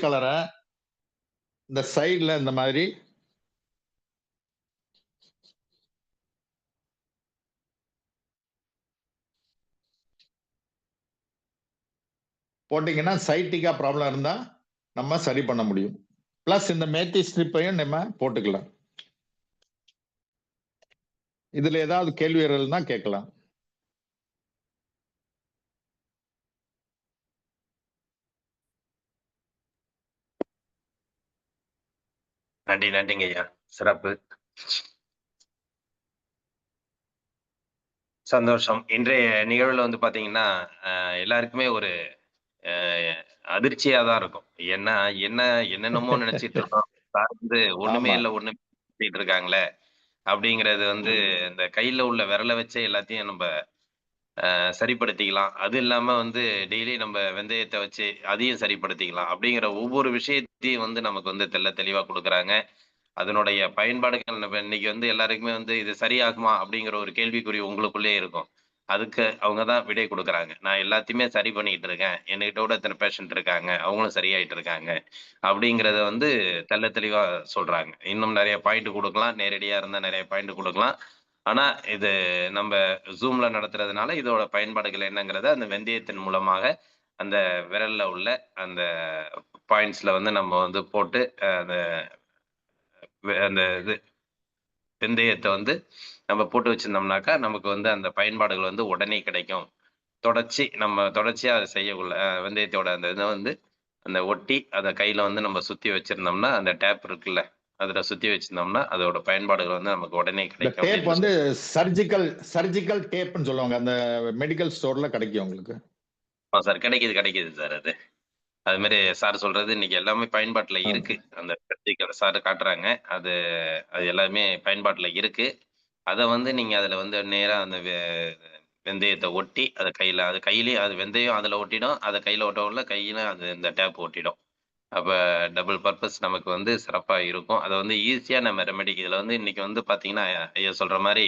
கலரை இந்த சைடுல இந்த மாதிரி போட்டீங்கன்னா சைட்டிக்கா ப்ராப்ளம் இருந்தா நம்ம சரி பண்ண முடியும். பிளஸ் இந்த மேத்தி ஸ்ட்ரிப்பையும் நம்ம போட்டுக்கலாம். இதுல ஏதாவது கேள்விகள் இருந்தா கேட்கலாம். நன்றிங்க ஐயா, சிறப்பு, சந்தோஷம். இன்றைய நிகழ்வுல வந்து பாத்தீங்கன்னா எல்லாருக்குமே ஒரு அதிர்ச்சியா தான் இருக்கும். ஏன்னா என்னென்னமோ நினைச்சிட்டு இருக்கோம். சார் வந்து ஒண்ணுமே ஆமா, இல்ல ஒண்ணுமே சொல்லிட்டு இருக்காங்களே அப்படிங்கிறது வந்து இந்த கையில உள்ள விரலை வச்சே எல்லாத்தையும் நம்ம சரிப்படுத்திக்கலாம். அது இல்லாம வந்து டெய்லி நம்ம வெந்தயத்தை வச்சு அதையும் சரிப்படுத்திக்கலாம். அப்படிங்கிற ஒவ்வொரு விஷயத்தையும் வந்து நமக்கு வந்து தெளிவா கொடுக்குறாங்க. அதனுடைய பயன்பாடுகள் நம்ம இன்னைக்கு வந்து எல்லாருக்குமே வந்து இது சரியாகுமா அப்படிங்கிற ஒரு கேள்விக்குறி உங்களுக்குள்ளே இருக்கும். அதுக்கு அவங்க தான் விடை கொடுக்குறாங்க. நான் எல்லாத்தையுமே சரி பண்ணிட்டு இருக்கேன். என்கிட்ட கூட இத்தனை பேஷண்ட் இருக்காங்க. அவங்களும் சரியாயிட்டு இருக்காங்க. அப்படிங்கிறத வந்து தெளிவா சொல்றாங்க. இன்னும் நிறைய பாயிண்ட் கொடுக்கலாம். நேரடியா இருந்தா நிறைய பாயிண்ட் கொடுக்கலாம். ஆனா இது நம்ம ஜூம்ல நடத்துறதுனால இதோட பயன்பாடுகள் என்னங்கிறத அந்த வெந்தயத்தின் மூலமாக அந்த விரல்ல உள்ள அந்த பாயிண்ட்ஸ்ல வந்து நம்ம வந்து போட்டு அந்த அந்த இது வெந்தயத்தை வந்து நம்ம போட்டு வச்சிருந்தோம்னாக்கா நமக்கு வந்து அந்த பயன்பாடுகள் வந்து உடனே கிடைக்கும். தொடர்ச்சியா அதை செய்யக்குள்ள வெந்தயத்தோட அந்த இதை வந்து அந்த ஒட்டி அதை கையில வந்து நம்ம சுத்தி வச்சிருந்தோம்னா அந்த டேப் இருக்குல்ல அதுல சுத்தி வச்சிருந்தோம்னா அதோட பயன்பாடுகள் வந்து நமக்கு உடனே இந்த கிடைக்கும் டேப் அப்படின்னு வந்து சர்ஜிக்கல் டேப்னு சொல்லுவாங்க, அந்த மெடிக்கல் ஸ்டோர்ல கிடைக்கும் உங்களுக்கு. சார் கிடைக்குது சார். அது மாதிரி சார் சொல்றது இன்னைக்கு எல்லாமே பயன்பாட்டுல இருக்கு. அந்த சார் காட்டுறாங்க. அது அது எல்லாமே பயன்பாட்டுல இருக்கு. அதை வந்து நீங்க அதுல வந்து நேரா அந்த வெந்தயத்தை ஒட்டி அதை அது கையிலேயே அது வெந்தயம் அதுல ஒட்டிடும். அதை கையில ஒட்டவுள்ள கையில அது இந்த டேப் ஒட்டிடும். அப்ப டபுள் பர்பஸ் நமக்கு வந்து சிறப்பா இருக்கும். அதை வந்து ஈஸியா நம்ம ரெமெடிக்கு இதுல வந்து இன்னைக்கு வந்து பாத்தீங்கன்னா ஐயா சொல்ற மாதிரி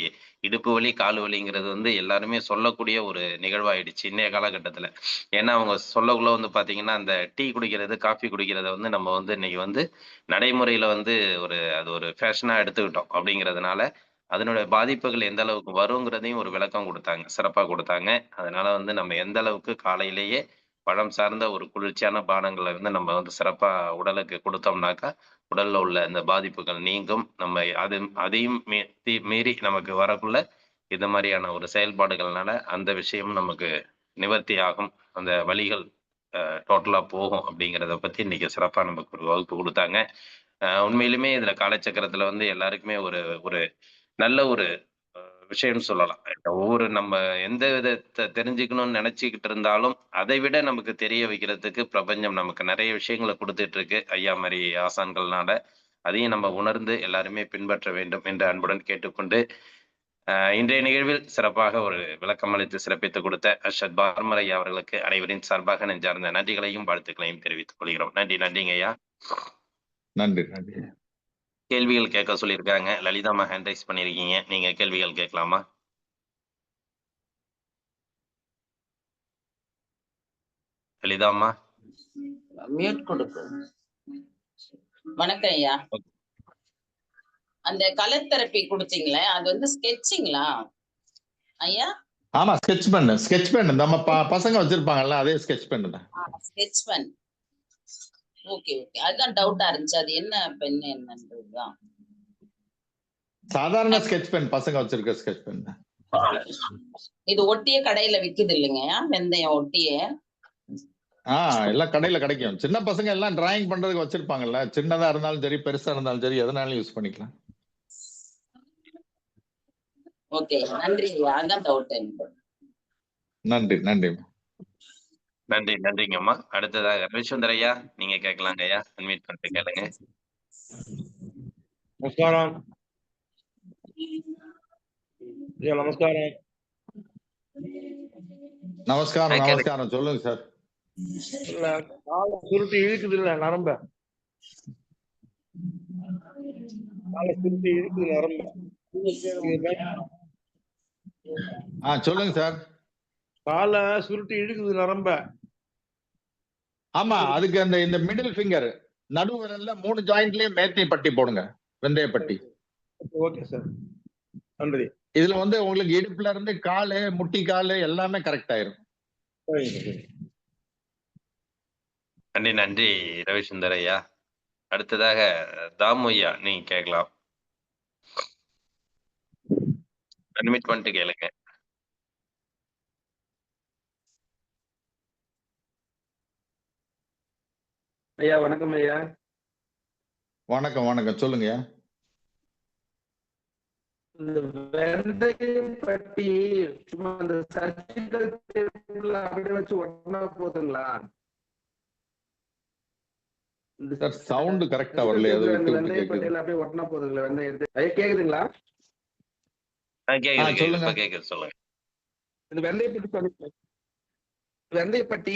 இடுப்பு வலி கால் வலிங்கிறது வந்து எல்லாருமே சொல்லக்கூடிய ஒரு நிகழ்வாயிடுச்சு இன்னைய காலகட்டத்துல. ஏன்னா அவங்க சொல்லக்குள்ள வந்து பாத்தீங்கன்னா அந்த டீ குடிக்கிறது காஃபி குடிக்கிறத வந்து நம்ம வந்து இன்னைக்கு வந்து நடைமுறையில வந்து அது ஒரு ஃபேஷனா எடுத்துக்கிட்டோம் அப்படிங்கிறதுனால அதனுடைய பாதிப்புகள் எந்த அளவுக்கு வருங்கிறதையும் ஒரு விளக்கம் கொடுத்தாங்க, சிறப்பா கொடுத்தாங்க. அதனால வந்து நம்ம எந்த அளவுக்கு காலையிலேயே பழம் சார்ந்த ஒரு குளிர்ச்சியான பானங்களை வந்து நம்ம வந்து சிறப்பா உடலுக்கு கொடுத்தோம்னாக்கா உடல்ல உள்ள இந்த பாதிப்புகள் நீங்கும். நம்ம அதையும் மீறி நமக்கு வரக்குள்ள இந்த மாதிரியான ஒரு செயல்பாடுகள்னால அந்த விஷயம் நமக்கு நிவர்த்தி ஆகும். அந்த வலிகள் டோட்டலா போகும் அப்படிங்கிறத பத்தி இன்னைக்கு சிறப்பா நமக்கு ஒரு வகுப்பு கொடுத்தாங்க. உண்மையிலுமே இதுல காலச்சக்கரத்துல வந்து எல்லாருக்குமே ஒரு ஒரு நல்ல ஒரு விஷயம்னு சொல்லலாம். ஒவ்வொரு நம்ம எந்த விதத்தை தெரிஞ்சுக்கணும்னு நினைச்சுக்கிட்டு இருந்தாலும் அதை விட நமக்கு தெரிய வைக்கிறதுக்கு பிரபஞ்சம் நமக்கு நிறைய விஷயங்களை கொடுத்துட்டு இருக்கு ஐயா மாதிரி ஆசான்கள்னால. அதையும் நம்ம உணர்ந்து எல்லாருமே பின்பற்ற வேண்டும் என்று அன்புடன் கேட்டுக்கொண்டு இன்றைய நிகழ்வில் சிறப்பாக ஒரு விளக்கம் அளித்து சிறப்பித்துக் கொடுத்த அர்ஷத் பார்மர் ஐயா அவர்களுக்கு அனைவரின் சார்பாக நெஞ்சார்ந்த நன்றிகளையும் வாழ்த்துக்களையும் தெரிவித்துக் கொள்கிறோம். நன்றிங்க ஐயா. நன்றி. கேள்விகள் கேட்க சொல்லியிருக்காங்க. லலிதாமா ஹேண்ட் ரைஸ் பண்ணிருக்கீங்க, நீங்க கேள்விகள் கேட்கலாமா? லலிதாமா மியூட் கொடுக்கு. வணக்கம் ஐயா. அந்த கலர் தெரப்பி கொடுத்தீங்களே அது வந்து ஸ்கெட்சிங்களா ஐயா? ஆமா, ஸ்கெட்ச் பென் நம்ம பசங்க வச்சிருப்பாங்கல்ல, அதே ஸ்கெட்ச் பென் தான். Sketch pen. ஓகே ஓகே, அதுதான் டவுட்டா இருந்துச்சு, அது என்ன பென் என்னன்றதுதான். சாதாரண ஸ்கெட்ச் பென், பசங்க வச்சிருக்க ஸ்கெட்ச் பென். இது ஒட்டிய கடையில விக்குது இல்லைங்க வெந்தயம் ஒட்டிய? எல்லாம் கடையில கிடைக்கும். சின்ன பசங்க எல்லாம் டிராயிங் பண்றதுக்கு வச்சிருப்பாங்கல்ல, சின்னதா இருந்தாலும் சரி பெருசா இருந்தாலும் சரி எதனாலும் யூஸ் பண்ணிக்கலாம். ஓகே, நன்றி ஐயா, அதான் டவுட் எனக்கு. நன்றிங்கம்மா. அடுத்ததாக ரவிச்சந்திர ஐயா, நீங்க கேட்கலாங்க ஐயா. அன்மியூட் பண்ணிட்டு கேளுங்க. நமஸ்காரம். நமஸ்காரம். சொல்லுங்க சார். சுருட்டி இழுக்குது இல்ல நரம்ப, சுருட்டி இழுக்குது நரம்ப. சொல்லுங்க சார். காலை சுருட்டி இழுக்குது நரம்ப. ஆமா, அதுக்கு அந்த இந்த மிடில் ஃபிங்கர் நடுவிரல்ல 3 ஜாயிண்ட்லயும் மேத்தி பட்டி போடுங்க, வெந்தய பட்டி. ஓகே சார், நன்றி. இதுல வந்து உங்களுக்கு இடுப்புல இருந்து காலு முட்டி காலு எல்லாமே கரெக்ட் ஆயிரும். நன்றி ரவிசுந்தர் ஐயா. அடுத்ததாக தாமு ஐயா, நீங்க கேட்கலாம். அட்மிட் பண்ணிட்டு கேளுங்க. ஐயா வணக்கம் ஐயா. வணக்கம் சொல்லுங்க. இந்த வெந்தயம் பட்டி சும்மா அந்த சர்ஜிக்கல் டேப்ல அப்படியே வச்சு ஒட்டினா போதுங்களா? சவுண்ட் கரெக்டா வரல, அது வெந்தய பட்டியில அப்படியே ஒட்டினா போதுங்களா வெந்தயம்? ஐயா கேக்குதுங்களா? கேக்குது, சொல்லுங்க. இந்த வெந்தய பட்டி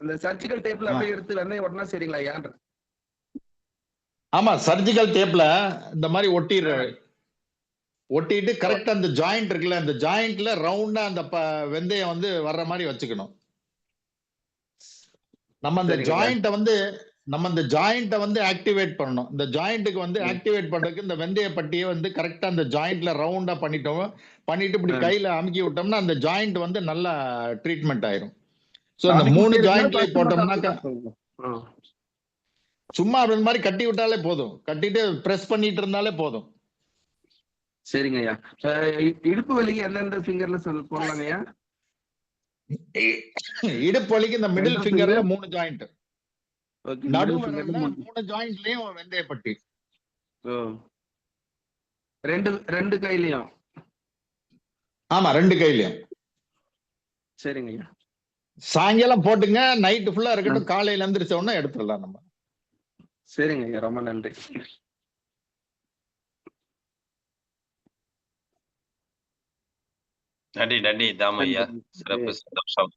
இந்த சர்ஜிக்கல் டேப்ல அப்படியே எடுத்து வெந்தயம் ஒட்டினா சரிங்களா ஐயா? ஆமா, சர்ஜிக்கல் டேப்ல இந்த மாதிரி ஒட்டிட்டு கரெக்டா அந்த ஜாயிண்ட் இருக்குல்ல, அந்த ஜாயிண்ட்ல ரவுண்டா அந்த வெந்தயம் வந்து வர்ற மாதிரி வச்சுக்கணும். நம்ம அந்த ஜாயிண்ட்டை வந்து ஆக்டிவேட் பண்ணணும். இந்த ஜாயிண்ட்டுக்கு வந்து ஆக்டிவேட் பண்றதுக்கு இந்த வெந்தய பட்டியை வந்து கரெக்டா அந்த ஜாயிண்ட்ல ரவுண்டா பண்ணிட்டு இப்படி கையில அமுக்கி விட்டோம்னா அந்த ஜாயிண்ட் வந்து நல்லா ட்ரீட்மெண்ட் ஆயிரும். சோ அந்த 3 ஜாயிண்ட்ல போட்டோம்னாக்கா சும்மா அப்படி மாதிரி கட்டி விட்டாலே போதும், கட்டிட்டு பிரஸ் பண்ணிட்டு இருந்தாலே போதும். சரிங்க ஐயா. இடுப்பு வலிக்கு எந்தெந்த ஃபிங்கர்ல போடலாங்க ஐயா? இடுப்பு வலிக்கு இந்த மிடில் ஃபிங்கர்ல 3 ஜாயிண்ட், ஓகே. நடு மிடில் விரல்ல ஃபிங்கர் 3 ஜாயிண்ட்லயும் வெந்தயப்பட்டி. ரெண்டு கையிலயும். ஆமா 2 கையிலயும். சரிங்க ஐயா. சாயங்காலம் போட்டுங்க, நைட்டு ஃபுல்லா இருக்கட்டும், காலையில எந்திரிச்ச உடனே எடுத்துடலாம் நம்ம. சரிங்க ஐயா, ரொம்ப நன்றி. நன்றி நன்றி தாமையா, சிறப்பு, சந்தோஷம்.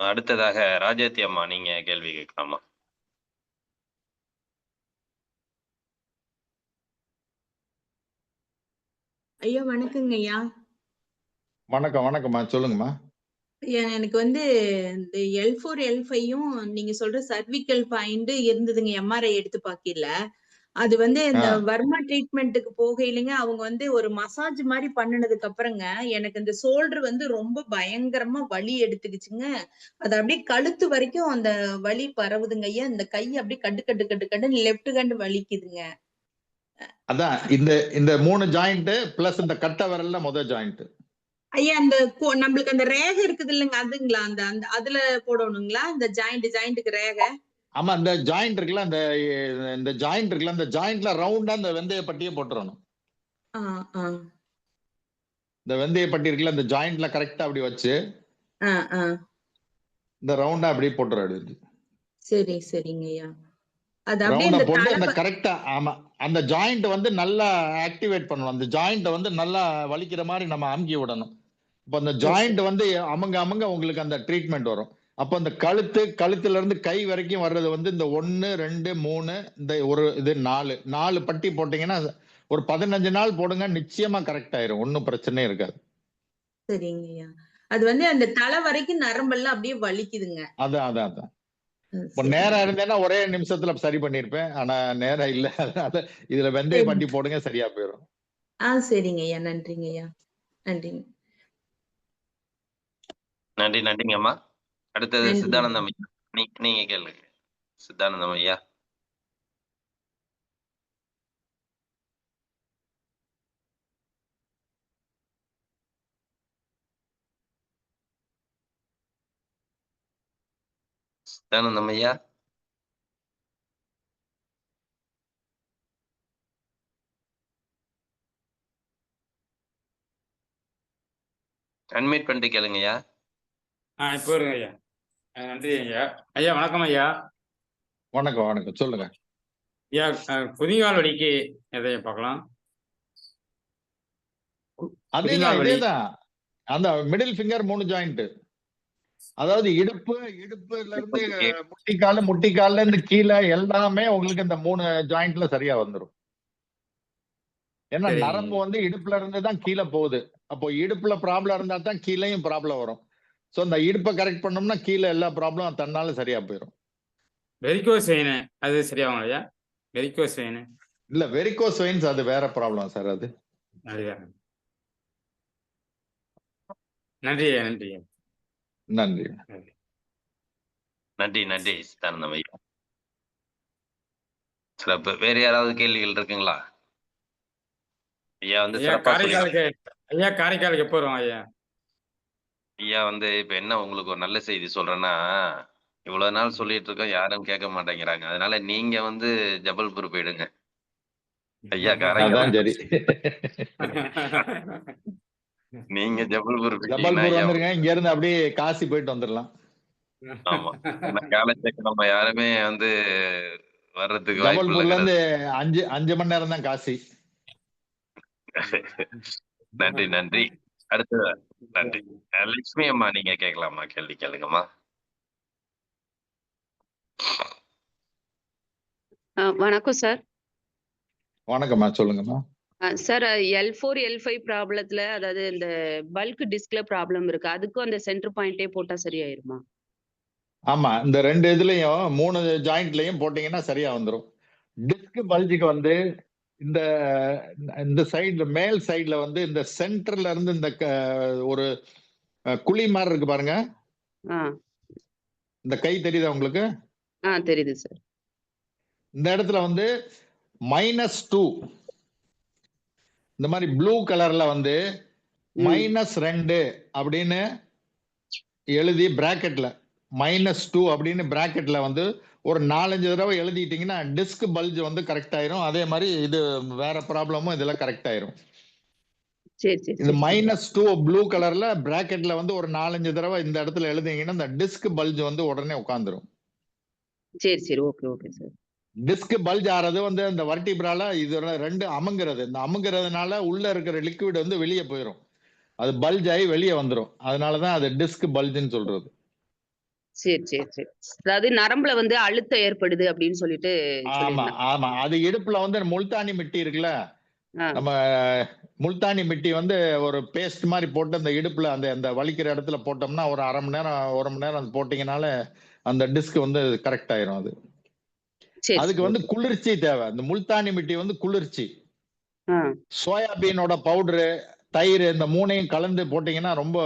அடுத்ததாக ராஜேத்தி அம்மா, நீங்க கேள்வி கேட்கலாமா? ஐயா வணக்கங்க ஐயா. வணக்கம்மா, சொல்லுங்கம்மா. எனக்கு வந்து இந்த L4 L5யும் நீங்க சொல்ற சர்விக்கல் பாயிண்ட் இருந்ததுங்க எம்ஆர்ஐ எடுத்து பாக்கல. அது வந்து இந்த வர்மா ட்ரீட்மெண்ட்டுக்கு போகையிலங்க அவங்க வந்து ஒரு மசாஜ் மாதிரி பண்ணினதுக்கு அப்புறங்க எனக்கு இந்த ஷோல்டர் வந்து ரொம்ப பயங்கரமா வலி எடுத்துக்கிச்சுங்க. அது அப்படியே கழுத்து வரைக்கும் அந்த வலி பரவுதுங்க ஐயா. இந்த கை அப்படியே கட்டு லெப்ட் ஹேண்ட் வலிக்குதுங்க. அதான் இந்த 3 ஜாயிண்ட் பிளஸ் இந்த கட்டை விரல்ல முதல் ஜாயிண்ட். ஐயா அந்த நம்மளுக்கு அந்த ரேகை இருக்குது இல்லைங்க, அதுங்களா அந்த அந்த அதுல போடணுங்களா இந்த ஜாயிண்ட்டுக்கு ரேகை? ஆமா, இந்த ஜாயிண்ட் இருக்குல்ல, இந்த ஜாயிண்ட் இருக்குல்ல, அந்த ஜாயிண்ட்ல ரவுண்டா இந்த வெந்தயப்பட்டியை போட்டுறணும். இந்த வெந்தயப்பட்டி இருக்குல்ல, இந்த ஜாயிண்ட்ல கரெக்டா அப்படி வச்சு இந்த ரவுண்டா அப்படியே போட்டுறது. சரி சரிங்க ஐயா. அது ரவுண்டா போட்டு இந்த கரெக்டா, ஆமா, அந்த ஜாயிண்ட் வந்து நல்லா ஆக்டிவேட் பண்ணணும். அந்த ஜாயிண்ட் வந்து நல்லா வலிக்கிற மாதிரி நம்ம அமுக்கி விடணும். இப்போ அந்த ஜாயிண்ட் வந்து அமங்க உங்களுக்கு அந்த ட்ரீட்மெண்ட் வரும். அப்போ அந்த கழுத்துல இருந்து கை வரைக்கும் வர்றது வந்து இந்த 1 2 3 இந்த ஒரு இது 4 பட்டி போட்டீங்கன்னா ஒரு 15 நாள் போடுங்க, நிச்சயமா கரெக்ட் ஆயிரும், ஒன்னும் பிரச்சனையே இருக்காது. சரிங்க ஐயா. அது வந்து அந்த தலை வரைக்கும் நரம்பெல்லாம் அப்படியே வலிக்குதுங்க. அதான் இப்போ நேரம் இருந்தேன்னா ஒரே நிமிஷத்துல சரி பண்ணிருப்பேன். ஆனா நேரம் இல்ல, அதனால இதுல வெந்தய பட்டி போடுங்க, சரியா போயிடும். சரிங்க ஐயா. நன்றிங்க ஐயா. நன்றிங்க. நன்றிங்கம்மா. அடுத்தது சித்தானந்தம் ஐயா, நீங்க கேளுங்க. சித்தானந்தம் ஐயா. சித்தானந்தம் ஐயா. அன்மியூட் பண்ணிட்டு கேளுங்க ஐயா. இப்போ இருங்க ஐயா. நன்றி ஐயா. ஐயா வணக்கம் ஐயா. வணக்கம், சொல்லுங்க ஐயா. குதிங்கால் வலிக்கு எதையும் பார்க்கலாம். அதேதான் அந்த மிடில் ஃபிங்கர் 3 ஜாயிண்ட், அதாவது இடுப்புல இருந்து முட்டிக்கால்ல இருந்து கீழே எல்லாமே உங்களுக்கு இந்த 3 ஜாயிண்ட்ல சரியா வந்துடும். ஏன்னா நரம்பு வந்து இடுப்புல இருந்து தான் கீழே போகுது. அப்போ இடுப்புல ப்ராப்ளம் இருந்தா தான் கீழேயும் ப்ராப்ளம் வரும். சோ இந்த இடுப்பை கரெக்ட் பண்ணோம்னா கீழே எல்லா ப்ராப்ளம் தன்னால சரியா போயிடும். வெரிகோஸ் வெயின் அது சரியாகும் ஐயா? வெரிகோஸ் வெயின் இல்ல, வெரிகோஸ் வெயின்ஸ் அது வேற ப்ராப்ளம் சார். அது நன்றி நன்றி நன்றி நன்றி நன்றி சித்தானந்தம் ஐயா, சிறப்பு. வேற யாராவது கேள்விகள் இருக்குங்களா? ஐயா வந்து காரைக்காலுக்கு எப்போ வரும் ஐயா? ஐயா வந்து இப்ப என்ன உங்களுக்கு ஒரு நல்ல செய்தி சொல்றேன்னா, இவ்வளவு நாள் சொல்லிட்டு இருக்கோம், யாரும் கேட்க மாட்டேங்கிறாங்க. அதனால நீங்க வந்து ஜபல்பூர் போயிடுங்க ஐயா. காரைக்கால் சரி, நீங்க ஜபல்பூர் வந்துருங்க, இங்க இருந்து அப்படியே காசி போயிட்டு வந்துடலாம். ஆமா, காலத்துக்கு நம்ம யாருமே வந்து வர்றதுக்கு ஜபல்பூர்ல இருந்து 5 மணி நேரம் தான் காசி. நன்றி. அடுத்து நன்றி. லட்சுமி அம்மா, நீங்க கேட்கலாமா? கேள்வி கேளுங்கம்மா. வணக்கம் சார். வணக்கம்மா, சொல்லுங்கம்மா. சார், L4 L5 ப்ராப்ளத்துல, அதாவது இந்த பல்க் டிஸ்க்ல ப்ராப்ளம் இருக்கு, அதுக்கும் அந்த சென்டர் பாயிண்டே போட்டா சரியாயிருமா? ஆமா, இந்த 2 இதுலயும் 3 ஜாயிண்ட்லயும் போட்டீங்கன்னா சரியா வந்துடும். டிஸ்க் பல்ஜுக்கு வந்து இந்த சைடுல மேல் சைடுல வந்து இந்த சென்டர்ல இருந்து இந்த ஒரு குழி மாதிரி இருக்கு பாருங்க. இந்த கை தெரியுதா உங்களுக்கு? தெரியுது சார். இந்த இடத்துல வந்து -2 இந்த மாதிரி ப்ளூ கலர்ல வந்து -2 அப்படின்னு எழுதி பிராக்கெட்ல -2 அப்படின்னு பிராக்கெட்ல வந்து ஒரு 4-5 தடவை எழுதிட்டீங்கன்னா டிஸ்க் பல்ஜ் வந்து கரெக்ட் ஆயிரும். அதே மாதிரி இது வேற ப்ராப்ளமும் இதுல கரெக்ட் ஆயிரும். சரி சரி இந்த சரி -2 ப்ளூ கலர்ல பிராக்கெட்ல வந்து ஒரு 4-5 தடவை இந்த இடத்துல எழுதிங்கன்னா இந்த டிஸ்க் பல்ஜ் வந்து உடனே உட்காந்துரும். சரி சரி okay okay sir. Disc bulge ஆறது வந்து அந்த வர்டிபிரால இது ரெண்டு அமுங்குறது. இந்த அமுங்குறதுனால உள்ள இருக்கிற லிக்விட் வந்து வெளியே போயிடும். அது பல்ஜ் ஆகி வெளியே வந்துடும். அதனாலதான் அது டிஸ்க் பல்ஜ்னு சொல்றது. சரி சரி சரி. அதாவது நரம்புல வந்து அழுத்தம் ஏற்படுது அப்படின்னு சொல்லிட்டு ஆமா சொல்லியிருந்தாங்க. ஆமா. அது இடுப்புல வந்து முல்தானி மிட்டி இருக்குல்ல, ஆ நம்ம முல்தானி மிட்டி வந்து ஒரு பேஸ்ட் மாதிரி போட்டு அந்த இடுப்புல அந்த அந்த வலிக்கிற இடத்துல போட்டோம்னா ஒரு 1/2 மணி நேரம் போட்டீங்கனால அந்த டிஸ்க் வந்து கரெக்ட் ஆயிரும். அது சரி அதுக்கு சரி வந்து ஓகே. குளிர்ச்சி தேவை. இந்த முல்தானி மிட்டி வந்து குளிர்ச்சி. ஆ சோயாபீனோட பவுடரு, தயிர் இந்த 3ஐயும் கலந்து போட்டீங்கன்னா ரொம்ப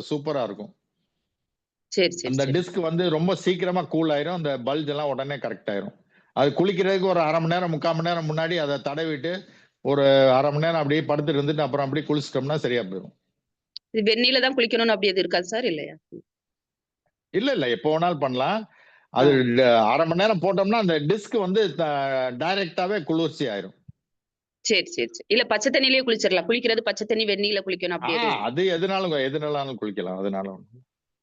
சூப்பரா இருக்கும். சரி சரி அந்த சரி டிஸ்க் வந்து ரொம்ப சீக்கிரமா கூல் ஆயிரும். அந்த பல்ஜ் எல்லாம் உடனே கரெக்ட் ஆயிரும். அது குளிக்கிறதுக்கு ஒரு 1/2 மணி நேரம் 3/4 மணி நேரம் முன்னாடி அதை தடவிட்டு ஒரு 1/2 மணி நேரம் அப்படியே படுத்துட்டு இருந்துட்டு அப்புறம் அப்படியே குளிச்சிட்டோம்னா சரியா போயிடும். இது வெந்நீல தான் குளிக்கணும்னு அப்படி எது இருக்காது சார் இல்லையா? இல்ல எப்போ வேணாலும் பண்ணலாம். ஆ அது 1/2 மணி நேரம் போட்டோம்னா அந்த டிஸ்க் வந்து டைரக்டாவே குளிர்ச்சி ஆயிரும். சரி சரி சரி. இல்ல பச்சை தண்ணியிலேயே குளிச்சிடலாம். குளிக்கிறது பச்சை தண்ணி வெந்நீல குளிக்கணும் அப்படி எதுவும் இல்லை. அது எதுனாலும் குளிக்கலாம். அதனால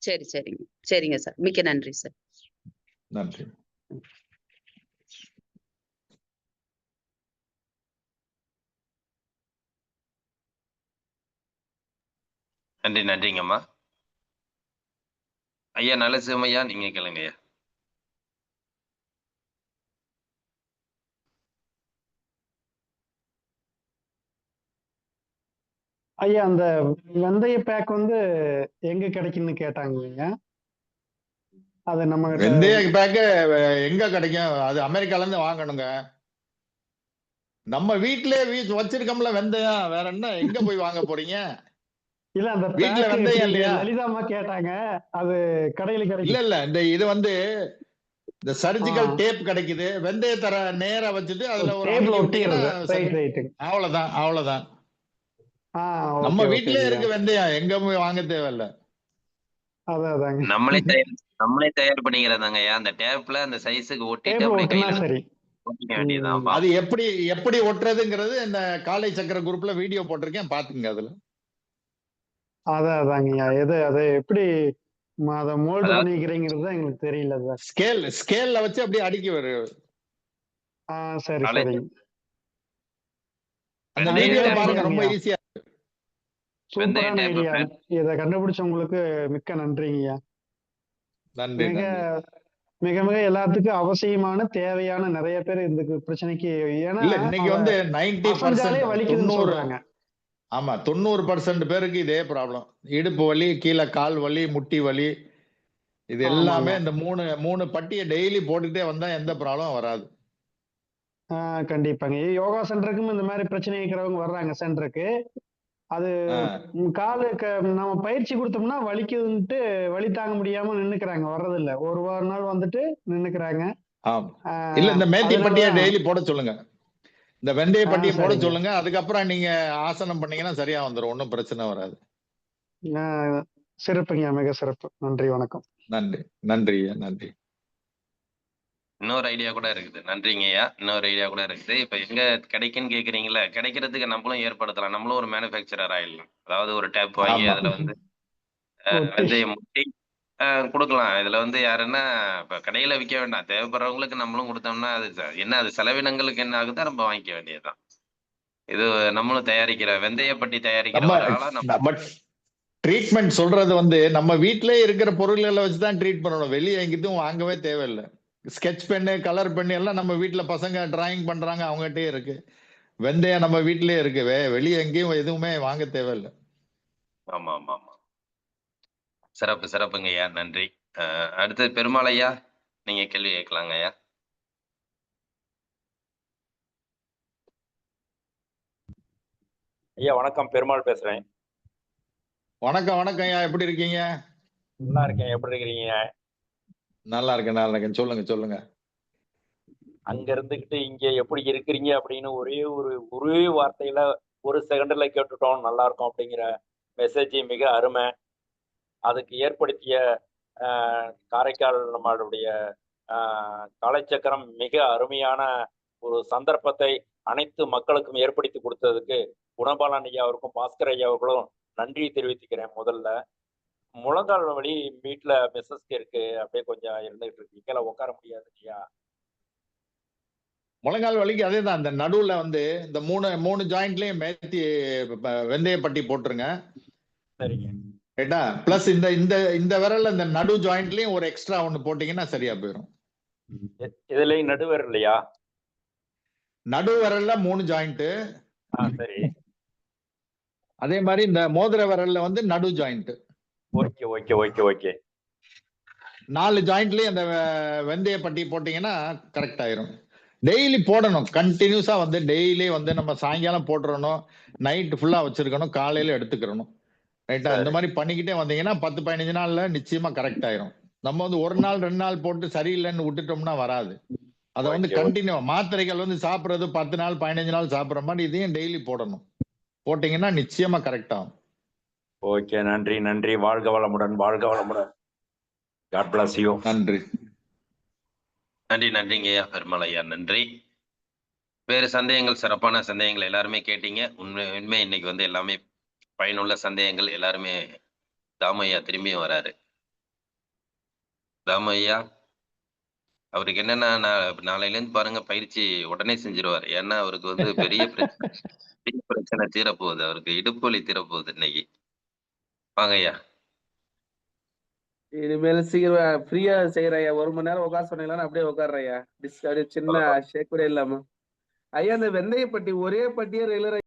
சரி சரிங்க சரிங்க சார். மிக்க நன்றி சார். நன்றி. நன்றிங்கம்மா. ஐயா நலசிம்மையா, நீங்க கேளுங்க ஐயா. ஐயா அந்த வெந்தய பேக் வந்து எங்க கிடைக்குன்னு கேட்டாங்க. அது நம்ம கிட்ட வெந்தய பேக்கு எங்க கிடைக்கும்? அது அமெரிக்கால இருந்து வாங்கணுங்க. நம்ம வீட்லயே வச்சிருக்கோம்ல வெந்தயம். வேற என்ன எங்க போய் வாங்க போறீங்க? இல்ல அந்த வீட்ல பேக் வெந்தயம் இல்லையா? லலிதாமா கேட்டாங்க. அது கடையில கிடைக்கும். இல்ல இது வந்து இந்த சர்ஜிக்கல் டேப் கிடைக்குது. வெந்தயத்தர நேரா வச்சுட்டு அதுல ஒரு டேப்ல அமுக்கி விட்டீங்கன்னா ஒட்டிடுறது. சரி. ரைட். அவ்வளவுதான். நம்ம ஓகே வீட்லயே ஓகேங்க. இருக்கு வெந்தயம். எங்க போய் வாங்க தேவையில்ல. அதாங்க. நம்மளே தயார் பண்ணிக்கிறதாங்க ஐயா. அந்த டேப்ல அந்த சைஸுக்கு ஒட்டிட்டு டேப்ல அப்படியே ஒட்டினா கையில சரி. ஒட்டிக்க வேண்டியதுதான். அது எப்படி ஒட்டுறதுங்கிறது இந்த காலை சக்கர குரூப்ல வீடியோ போட்டிருக்கேன், பாத்துங்க. அதுல அதாங்கய்யா. அதை எப்படி அதை மோல்டு அதாவது பண்ணிக்கிறீங்கிறது தான் எங்களுக்கு தெரியல சார். ஸ்கேல்ல வச்சு அப்படியே அடுக்கி வரும். சரி காலை சரிங்க. அந்த வெந்தய வீடியோல டேப் பாருங்க, ரொம்ப ஈஸியா. வெந்தய சூப்பரான டேப் ஐடியா. இதை கண்டுபிடிச்சவங்களுக்கு மிக்க நன்றிங்கய்யா. நன்றி. மிக மிக மிக எல்லாத்துக்கும் அவசியமான தேவையான நிறைய பேர் இந்த பிரச்சனைக்கு. ஏன்னா இல்ல இன்னைக்கு வந்து 90% வலிக்குதுன்னு 90 சொல்றாங்க. ஆமா 90% பேருக்கு இதே ப்ராப்ளம். இடுப்பு வலி, கீழே கால் வலி, முட்டி வலி, இது எல்லாமே இந்த மூணு பட்டியை டெய்லி போட்டுட்டே வந்தா எந்த ப்ராப்ளம் வராது. கண்டிப்பாங்க. யோகா சென்டருக்கும் இந்த மாதிரி பிரச்சனை இருக்கிறவங்க வர்றாங்க சென்டருக்கு. அது காலுக்கு நம்ம பயிற்சி கொடுத்தோம்னா வலிக்குதுன்ட்டு வலி தாங்க முடியாம நின்னுக்கிறாங்க, வர்றதில்ல. ஒரு நாள் வந்துட்டு நின்னுக்கிறாங்க. இல்ல இந்த மேத்தி பட்டியை டெய்லி போட சொல்லுங்க. இந்த வெந்தய பட்டியை போட சரிங்க. சொல்லுங்க. அதுக்கப்புறம் நீங்க ஆசனம் பண்ணீங்கன்னா சரியா வந்துடும். ஒன்றும் பிரச்சனை வராது. சிறப்புங்க, மிக சிறப்பு. நன்றி, வணக்கம். நன்றி. இன்னொரு ஐடியா கூட இருக்குது. நன்றிங்க ஐயா. இன்னொரு ஐடியா கூட இருக்குது. இப்ப எங்க கிடைக்குன்னு கேக்குறீங்களா? கிடைக்கிறதுக்கு நம்மளும் ஏற்படுத்தலாம். நம்மளும் ஒரு மேனுஃபேக்சரர் ஆயிடலாம். அதாவது ஒரு டேப் வாங்கி அதுல வந்து வெந்தயம் முட்டி குடுக்கலாம். இதுல வந்து யாருன்னா இப்ப கடையில விக்க வேண்டாம். தேவைப்படுறவங்களுக்கு நம்மளும் கொடுத்தோம்னா அது அது செலவினங்களுக்கு என்ன ஆகுதோ நம்ம வாங்கிக்க வேண்டியதுதான். இது நம்மளும் தயாரிக்கிற வெந்தயப்பட்டி தயாரிக்கிற ஒரு ஆளா நம்ம ட்ரீட்மெண்ட் சொல்றது வந்து நம்ம வீட்டிலேயே இருக்கிற பொருள்களை வச்சுதான் ட்ரீட் பண்ணணும். வெளியே எங்கிட்டும் வாங்கவே தேவையில்லை. ஸ்கெட்ச் பென்னு, கலர் பென்னு எல்லாம் நம்ம வீட்டுல பசங்க டிராயிங் பண்றாங்க, அவங்ககிட்டயே இருக்கு. வெந்தயம் நம்ம வீட்டிலேயே இருக்கு. வெளியே எங்கேயும் எதுவுமே வாங்க தேவையில்லை. ஆமா. சிறப்புங்க ஐயா. நன்றி. அடுத்தது பெருமாள் ஐயா, நீங்க கேள்வி கேட்கலாங்க ஐயா. ஐயா வணக்கம், பெருமாள் பேசுறேன். வணக்கம் ஐயா, எப்படி இருக்கீங்க? நல்லா இருக்கேன். எப்படி இருக்கிறீங்க? நல்லா இருக்கேன். சொல்லுங்க. அங்க இருந்துகிட்டு இங்க எப்படி இருக்கிறீங்க அப்படின்னு ஒரே வார்த்தையில ஒரு செகண்ட்ல கேட்டுட்டோம். நல்லா இருக்கும் அப்படிங்கிற மெசேஜ் மிக அருமை. அதுக்கு ஏற்படுத்திய காரைக்கால் நம்மளுடைய காலைச்சக்கரம் மிக அருமையான ஒரு சந்தர்ப்பத்தை அனைத்து மக்களுக்கும் ஏற்படுத்தி கொடுத்ததுக்கு குணபாலன் ஐயா அவருக்கும் பாஸ்கர் ஐயா அவர்களும் நன்றி தெரிவித்துக்கிறேன். முதல்ல முழங்கால் வலி வீட்டுல மிஸ்ஸஸ்க்கு இருக்கு, அப்படியே கொஞ்சம் இருந்துகிட்டு இருக்கு, கீழே உட்கார முடியாது ஐயா. முழங்கால் வலிக்கு அதே தான், அந்த நடுவுல வந்து இந்த மூணு ஜாயிண்ட்லயும் மேத்தி வெந்தயப்பட்டி போட்டுருங்க. சரிங்க. ரைட்டா? பிளஸ் இந்த விரல்ல இந்த நடு ஜாயிண்ட்லயும் ஒரு எக்ஸ்ட்ரா ஒண்ணு போட்டீங்கன்னா சரியா போயிடும். இதுலயும் நடுவர் இல்லையா? நடு விரல்ல 3 ஜாயிண்ட். சரி. அதே மாதிரி இந்த மோதிர விரல்ல வந்து நடு joint. Okay okay okay okay. 4 ஜாயிண்ட்லயும் அந்த வெந்தயப்பட்டி போட்டீங்கன்னா கரெக்ட் ஆயிரும். டெய்லி போடணும், கண்டினியூஸா வந்து டெய்லி வந்து நம்ம சாயங்காலம் போட்டுறணும், நைட் ஃபுல்லா வச்சிருக்கணும், காலையில எடுத்துக்கிறணும். ரைட்டா? இந்த மாதிரி பண்ணிக்கிட்டே வந்தீங்கன்னா 10-15 நாள்ல நிச்சயமா கரெக்ட் ஆயிரும். நம்ம வந்து 1 நாள் 2 நாள் போட்டு சரியில்லைன்னு விட்டுட்டோம்னா வராது. அதை வந்து கண்டினியூ மாத்திரைகள் வந்து சாப்பிடுறது 10 நாள் 15 நாள் சாப்பிடுற மாதிரி இதையும் டெய்லி போடணும். போட்டீங்கன்னா நிச்சயமா கரெக்ட் ஆகும். ஓகே, நன்றி நன்றி. வாழ்க வளமுடன், வாழ்க வளமுடன். God bless you. நன்றி நன்றிங்க ஐயா, பெருமாள் ஐயா, நன்றி. வேறு சந்தேகங்கள், சிறப்பான சந்தேகங்கள் எல்லாருமே கேட்டீங்க. உண்மை இன்னைக்கு வந்து எல்லாமே பயனுள்ள சந்தேகங்கள். எல்லாருமே தாமையா திரும்பியும் வராரு. தாமையா அவருக்கு என்னன்னா, நாளையிலேருந்து பாருங்க பயிற்சி உடனே செஞ்சிருவாரு. ஏன்னா அவருக்கு வந்து பெரிய பிரச்சனை தீரப்போகுது. அவருக்கு இடுப்பு வலி தீரப்போகுது இன்னைக்கு. வாங்க ஐயா. இனிமேல் சீக்கிரம் ஃப்ரீயா செய்யறேன். 1 மணி நேரம் உட்கார சொன்னீங்களா, அப்படியே உட்காடுறேன். அப்படியே சின்ன ஷேக் கூட இல்லாம. ஐயா, அந்த வெந்தயப்பட்டி ஒரே பட்டியே ரெகுலரா